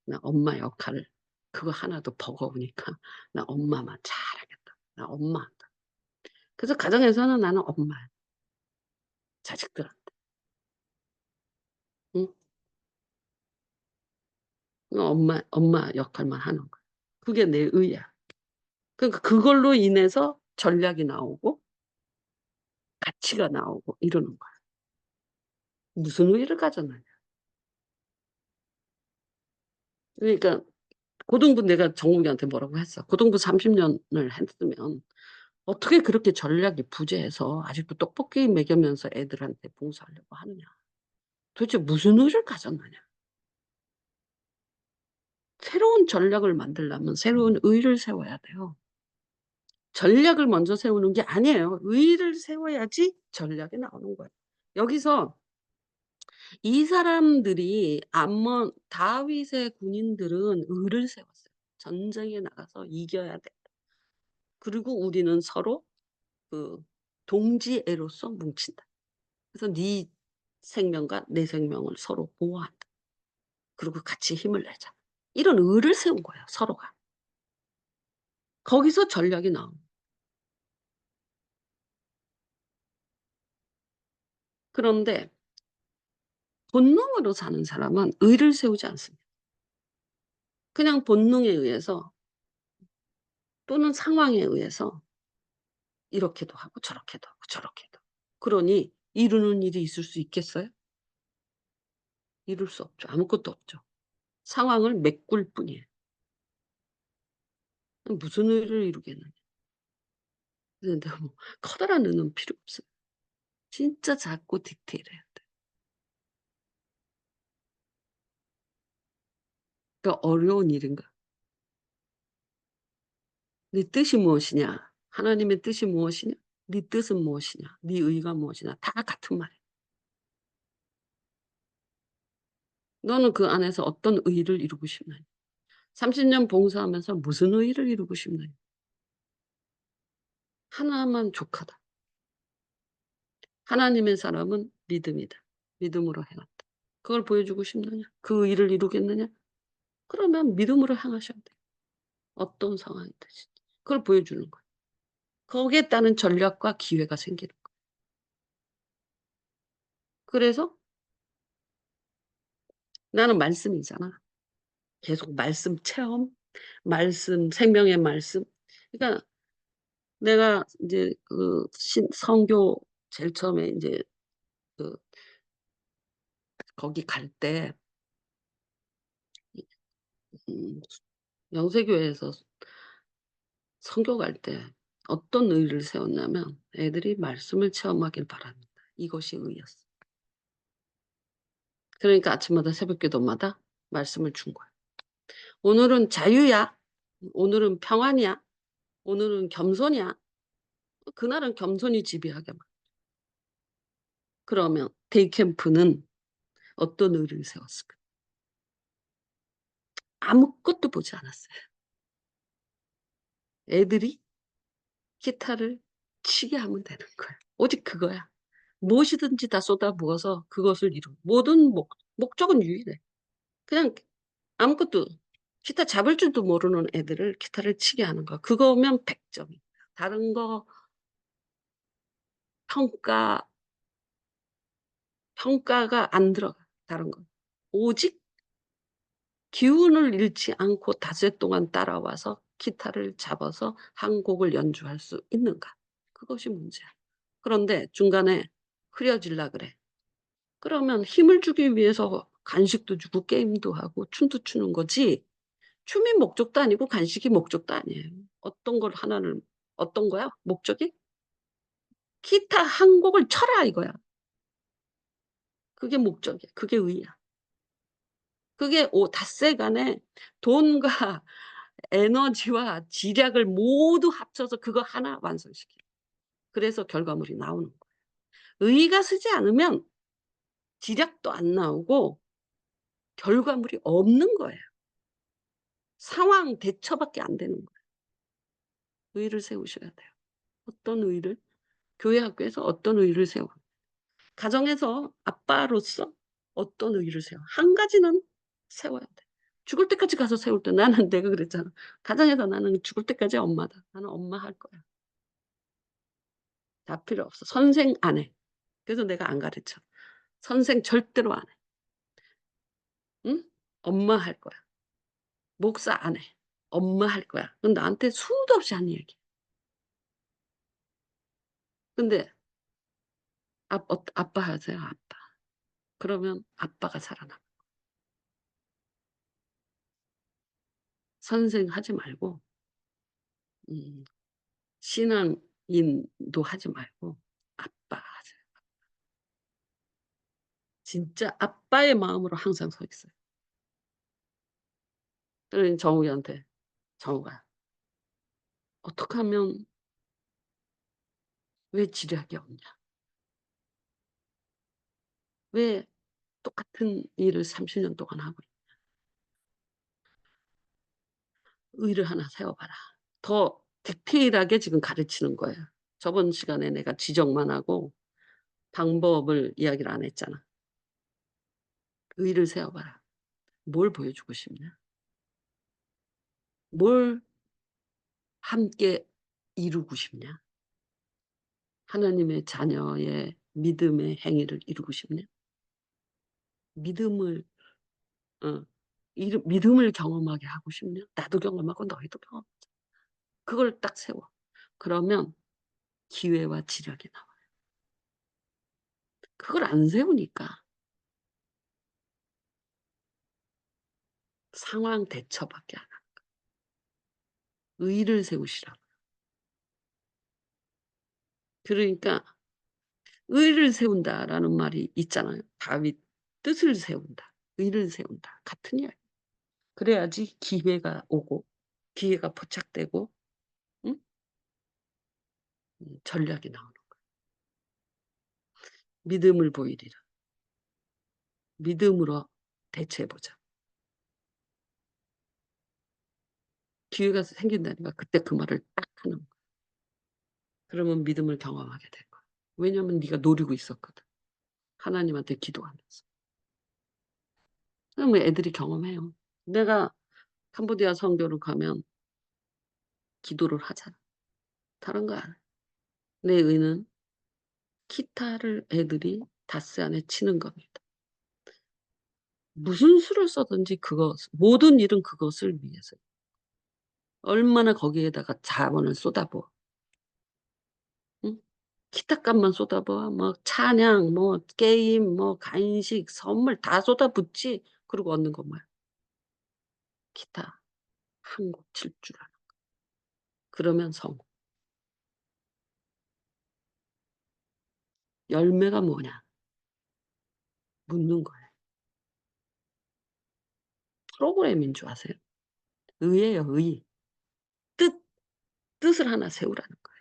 나 엄마 역할을 그거 하나도 버거우니까 나 엄마만 잘하겠다. 나 엄마 한다. 그래서 가정에서는 나는 엄마야. 자식들한테. 응? 엄마 역할만 하는 거야. 그게 내 의야. 그러니까 그걸로 인해서 전략이 나오고 가치가 나오고 이러는 거야. 무슨 의의를 가졌느냐. 그러니까 고등부 내가 정욱이한테 뭐라고 했어. 고등부 30 년을 했으면 어떻게 그렇게 전략이 부재해서 아직도 떡볶이 먹이면서 애들한테 봉사하려고 하느냐. 도대체 무슨 의의를 가졌느냐. 새로운 전략을 만들려면 새로운 의의를 세워야 돼요. 전략을 먼저 세우는 게 아니에요. 의의를 세워야지 전략이 나오는 거예요. 여기서 이 사람들이 다윗의 군인들은 의를 세웠어요. 전쟁에 나가서 이겨야 돼. 그리고 우리는 서로 그 동지애로서 뭉친다. 그래서 네 생명과 내 생명을 서로 보호한다. 그리고 같이 힘을 내자. 이런 의를 세운 거예요, 서로가. 거기서 전략이 나온 거예요. 그런데 본능으로 사는 사람은 의를 세우지 않습니다. 그냥 본능에 의해서 또는 상황에 의해서 이렇게도 하고 저렇게도 하고 저렇게도. 그러니 이루는 일이 있을 수 있겠어요? 이룰 수 없죠. 아무것도 없죠. 상황을 메꿀 뿐이에요. 무슨 의를 이루겠느냐. 근데 뭐 커다란 의는 필요 없어요. 진짜 작고 디테일해야 돼. 그러니까 어려운 일인가. 네 뜻이 무엇이냐? 하나님의 뜻이 무엇이냐? 네 뜻은 무엇이냐? 네 의가 무엇이냐? 다 같은 말이에요. 너는 그 안에서 어떤 의를 이루고 싶느냐? 30년 봉사하면서 무슨 의를 이루고 싶느냐? 하나만 족하다. 하나님의 사람은 믿음이다. 믿음으로 행한다. 그걸 보여주고 싶느냐? 그 일을 이루겠느냐? 그러면 믿음으로 행하셔야 돼요. 어떤 상황이든지. 그걸 보여주는 거예요. 거기에 따른 전략과 기회가 생기는 거예요. 그래서 나는 말씀이잖아. 계속 말씀 체험, 말씀, 생명의 말씀. 그러니까 내가 인제 그 선교 제일 처음에 인제 그 거기 갈 때 음 영세교회에서 선교 갈 때 어떤 의의를 세웠냐면 애들이 말씀을 체험하길 바랍니다. 이것이 의였어. 그러니까 아침마다 새벽기도마다 말씀을 준 거야. 오늘은 자유야. 오늘은 평안이야. 오늘은 겸손이야. 그날은 겸손이 지배하게 막. 그러면 데이캠프는 어떤 의의를 세웠을까? 아무것도 보지 않았어요. 애들이 기타를 치게 하면 되는 거야. 오직 그거야. 무엇이든지 다 쏟아부어서 그것을 이루 모든 목적은 유일해. 그냥 아무것도 기타 잡을 줄도 모르는 애들을 기타를 치게 하는 거. 그거면 100점이야. 다른 거 평가 평가가 안 들어가. 다른 건. 오직 기운을 잃지 않고 닷새 동안 따라와서 기타를 잡아서 한 곡을 연주할 수 있는가. 그것이 문제야. 그런데 중간에 흐려질라 그래. 그러면 힘을 주기 위해서 간식도 주고 게임도 하고 춤도 추는 거지 춤이 목적도 아니고 간식이 목적도 아니에요. 어떤 걸 하나를 어떤 거야 목적이? 기타 한 곡을 쳐라 이거야. 그게 목적이야. 그게 의의야. 그게 닷새간에 돈과 에너지와 지략을 모두 합쳐서 그거 하나 완성시켜. 그래서 결과물이 나오는 거예요. 의의가 서지 않으면 지략도 안 나오고 결과물이 없는 거예요. 상황 대처밖에 안 되는 거예요. 의의를 세우셔야 돼요. 어떤 의의를? 교회 학교에서 어떤 의의를 세워? 가정에서 아빠로서 어떤 의의를 세워? 한 가지는 세워야 돼. 죽을 때까지 가서 세울 때 나는 내가 그랬잖아. 가정에서 나는 죽을 때까지 엄마다. 나는 엄마 할 거야. 다 필요 없어. 선생 안 해. 그래서 내가 안 가르쳐. 선생 절대로 안 해. 응? 엄마 할 거야. 목사 안 해. 엄마 할 거야. 그건 나한테 수도 없이 한 얘기. 근데 아빠 하세요, 아빠. 그러면 아빠가 살아나. 선생 하지 말고 음 신앙인도 하지 말고 아빠 하세요. 진짜 아빠의 마음으로 항상 서 있어요. 그러니 정욱이한테 "정욱아 어떡하면 왜 지략이 없냐? 왜 똑같은 일을 30년 동안 하고 의를 하나 세워 봐라." 더 디테일하게 지금 가르치는 거예요. 저번 시간에 내가 지적만 하고 방법을 이야기를 안 했잖아. 의를 세워 봐라. 뭘 보여주고 싶냐? 뭘 함께 이루고 싶냐? 하나님의 자녀의 믿음의 행위를 이루고 싶냐? 믿음을 어 믿음을 경험하게 하고 싶냐? 나도 경험하고 너희도 경험 그걸 딱 세워. 그러면 기회와 지략이 나와. 그걸 안 세우니까 상황 대처밖에 안 하. 의를 세우시라고. 그러니까 의를 세운다라는 말이 있잖아요. 다윗 뜻을 세운다. 의를 세운다. 같은 이야기. 그래야지 기회가 오고 기회가 포착되고 응? 전략이 나오는 거야. 믿음을 보이리라. 믿음으로 대처해 보자. 기회가 생긴다니까 그때 그 말을 딱 하는 거야. 그러면 믿음을 경험하게 될 거야. 왜냐하면 네가 노리고 있었거든. 하나님한테 기도하면서. 그러면 애들이 경험해요. 내가 캄보디아 선교를 가면 기도를 하잖아. 다른 거 안 해. 내 의는 기타를 애들이 닷새 안에 치는 겁니다. 무슨 수를 써든지 모든 일은 그것을 위해서. 얼마나 거기에다가 자원을 쏟아부어. 응? 기타값만 쏟아부어. 뭐 찬양, 뭐 게임, 뭐 간식, 선물 다 쏟아붓지. 그리고 얻는 건 뭐야? 기타 한 곡 칠 줄 아는. 그러면 성공. 열매가 뭐냐? 묻는 거예요. 프로그램인 줄 아세요? 의예요, 의. 뜻, 뜻을 하나 세우라는 거예요.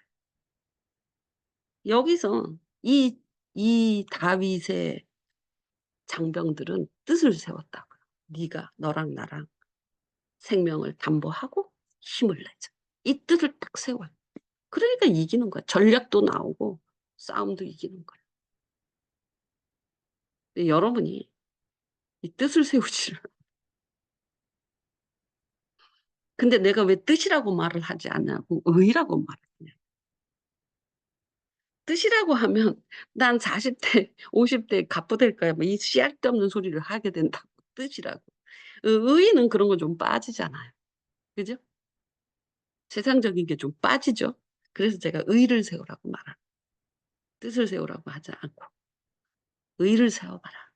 여기서 이 다윗의 장병들은 뜻을 세웠다고요. 네가 너랑 나랑 생명을 담보하고 힘을 내자. 이 뜻을 딱 세워요. 그러니까 이기는 거야. 전략도 나오고 싸움도 이기는 거야. 근데 여러분이 이 뜻을 세우지를 근데 내가 왜 뜻이라고 말을 하지 않냐고 의라고 말을 하냐. 뜻이라고 하면 난 40대 50대 갑부될 거야. 뭐 이 씨알데없는 소리를 하게 된다고 뜻이라고. 의는 그런 거 좀 빠지잖아요. 그죠? 세상적인 게 좀 빠지죠. 그래서 제가 의를 세우라고 말하는 뜻을 세우라고 하지 않고 의를 세워봐라.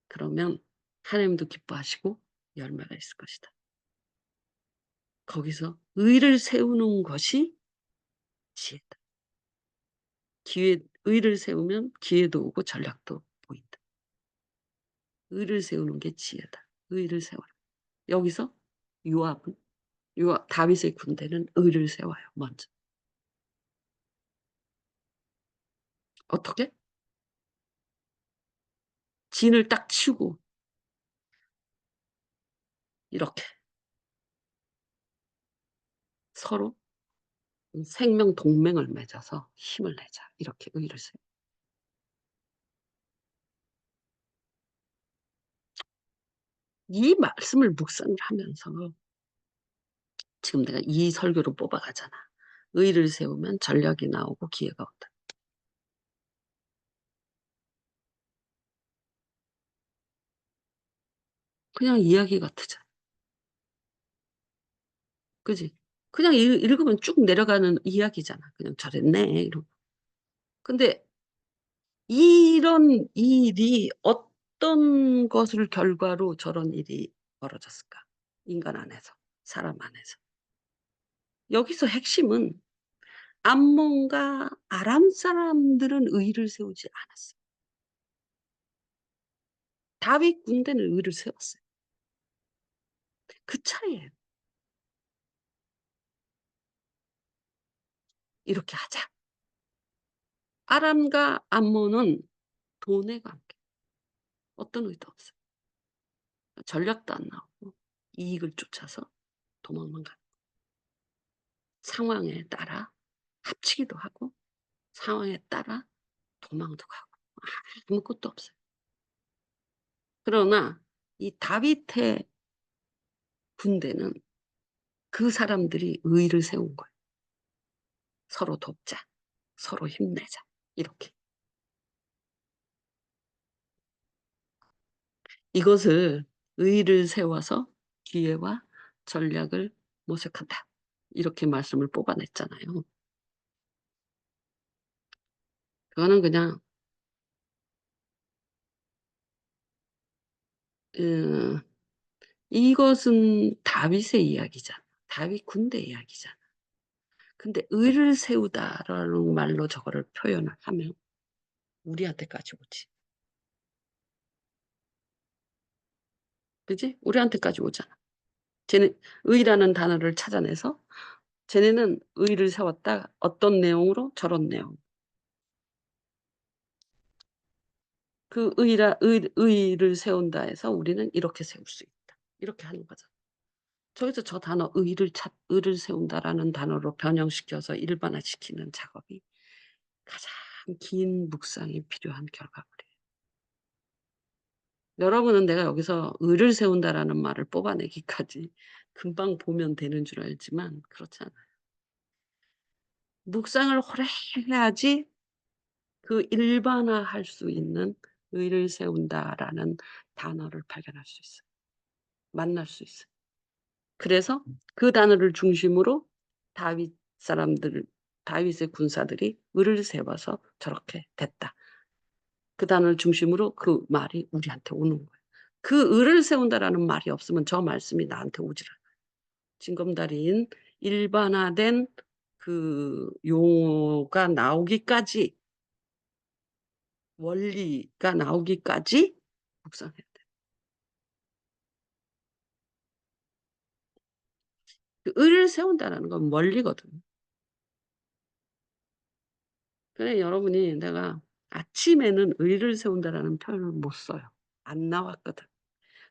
그러면 하나님도 기뻐하시고 열매가 있을 것이다. 거기서 의를 세우는 것이 지혜다. 의를 세우면 기회도 오고 전략도 보인다. 의를 세우는 게 지혜다. 의를 세워라. 여기서 요압은 다윗의 군대는 의를 세워요. 먼저. 어떻게? 진을 딱 치고 이렇게 서로 생명 동맹을 맺어서 힘을 내자. 이렇게 의를 세워. 이 말씀을 묵상을 하면서 지금 내가 이 설교를 뽑아가잖아. 의를 세우면 전략이 나오고 기회가 온다. 그냥 이야기 같으잖아. 그지? 그냥 읽으면 쭉 내려가는 이야기잖아. 그냥 잘했네. 이러고. 근데 이런 일이 어떤 것을 결과로 저런 일이 벌어졌을까? 인간 안에서, 사람 안에서. 여기서 핵심은 암몬과 아람 사람들은 의를 세우지 않았어요. 다윗 군대는 의를 세웠어요. 그 차이예요. 이렇게 하자. 아람과 암몬은 돈에 관계. 어떤 의도 없어요. 전략도 안 나오고 이익을 쫓아서 도망만 가는 상황에 따라 합치기도 하고 상황에 따라 도망도 가고 아무것도 없어요. 그러나 이 다윗의 군대는 그 사람들이 의를 세운 거예요. 서로 돕자. 서로 힘내자. 이렇게. 이것을 의를 세워서 기회와 전략을 모색한다. 이렇게 말씀을 뽑아냈잖아요. 그거는 그냥 음, 이것은 다윗의 이야기잖아. 다윗 군대 이야기잖아. 근데 의를 세우다라는 말로 저거를 표현을 하면 우리한테까지 오지. 그지? 우리한테까지 오잖아. 쟤네 의라는 단어를 찾아내서 쟤네는 의를 세웠다. 어떤 내용으로? 저런 내용. 그 의를 세운다 해서 우리는 이렇게 세울 수 있다. 이렇게 하는 거죠. 저기서 저 단어 의를 세운다라는 단어로 변형시켜서 일반화시키는 작업이 가장 긴 묵상이 필요한 결과물이에요. 여러분은 내가 여기서 의를 세운다라는 말을 뽑아내기까지 금방 보면 되는 줄 알지만 그렇지 않아요. 묵상을 오래 해야지 그 일반화할 수 있는 의를 세운다라는 단어를 발견할 수 있어요. 만날 수 있어요. 그래서 그 단어를 중심으로 다윗 사람들 다윗의 군사들이 을을 세워서 저렇게 됐다. 그 단어를 중심으로 그 말이 우리한테 오는 거예요. 그 을을 세운다라는 말이 없으면 저 말씀이 나한테 오질 않아요. 징검다리인 일반화된 그 용어가 나오기까지, 원리가 나오기까지 묵상해야 돼요. 그 을을 세운다라는 건 원리거든요. 그래 여러분이 내가 아침에는 의를 세운다라는 표현을 못 써요. 안 나왔거든.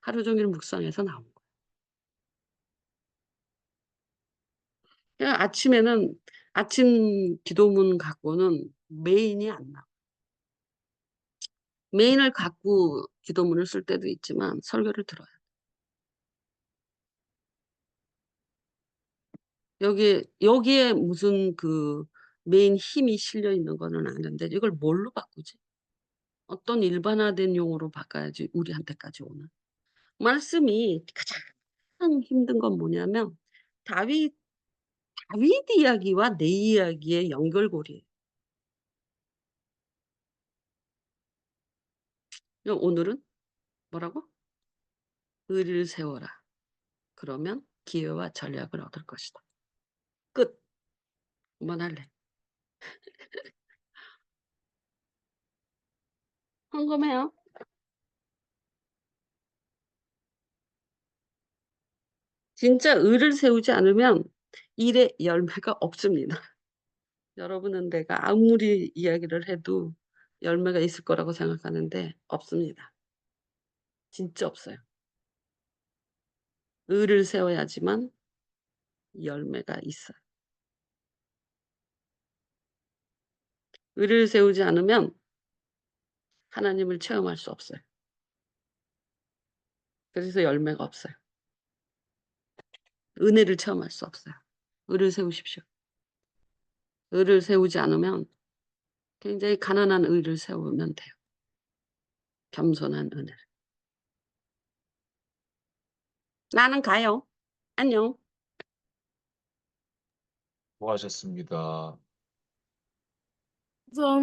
하루 종일 묵상해서 나온 거예요. 그냥 아침에는 아침 기도문 갖고는 메인이 안 나와. 메인을 갖고 기도문을 쓸 때도 있지만 설교를 들어요. 여기에 무슨 그 메인 힘이 실려 있는 거는 아는데 이걸 뭘로 바꾸지? 어떤 일반화된 용어로 바꿔야지 우리한테까지 오나? 말씀이 가장 힘든 건 뭐냐면 다윗 다윗 이야기와 내 이야기의 연결고리예요. 그럼 오늘은 뭐라고? 의를 세워라. 그러면 기회와 전략을 얻을 것이다. 끝. 그만할래. 궁금해요? 진짜 의를 세우지 않으면 일에 열매가 없습니다. 여러분은 내가 아무리 이야기를 해도 열매가 있을 거라고 생각하는데 없습니다. 진짜 없어요. 의를 세워야지만 열매가 있어요. 의를 세우지 않으면 하나님을 체험할 수 없어요. 그래서 열매가 없어요. 은혜를 체험할 수 없어요. 의를 세우십시오. 의를 세우지 않으면 굉장히 가난한 의를 세우면 돼요. 겸손한 은혜를. 나는 가요. 안녕. 수고하셨습니다. 감사합니다.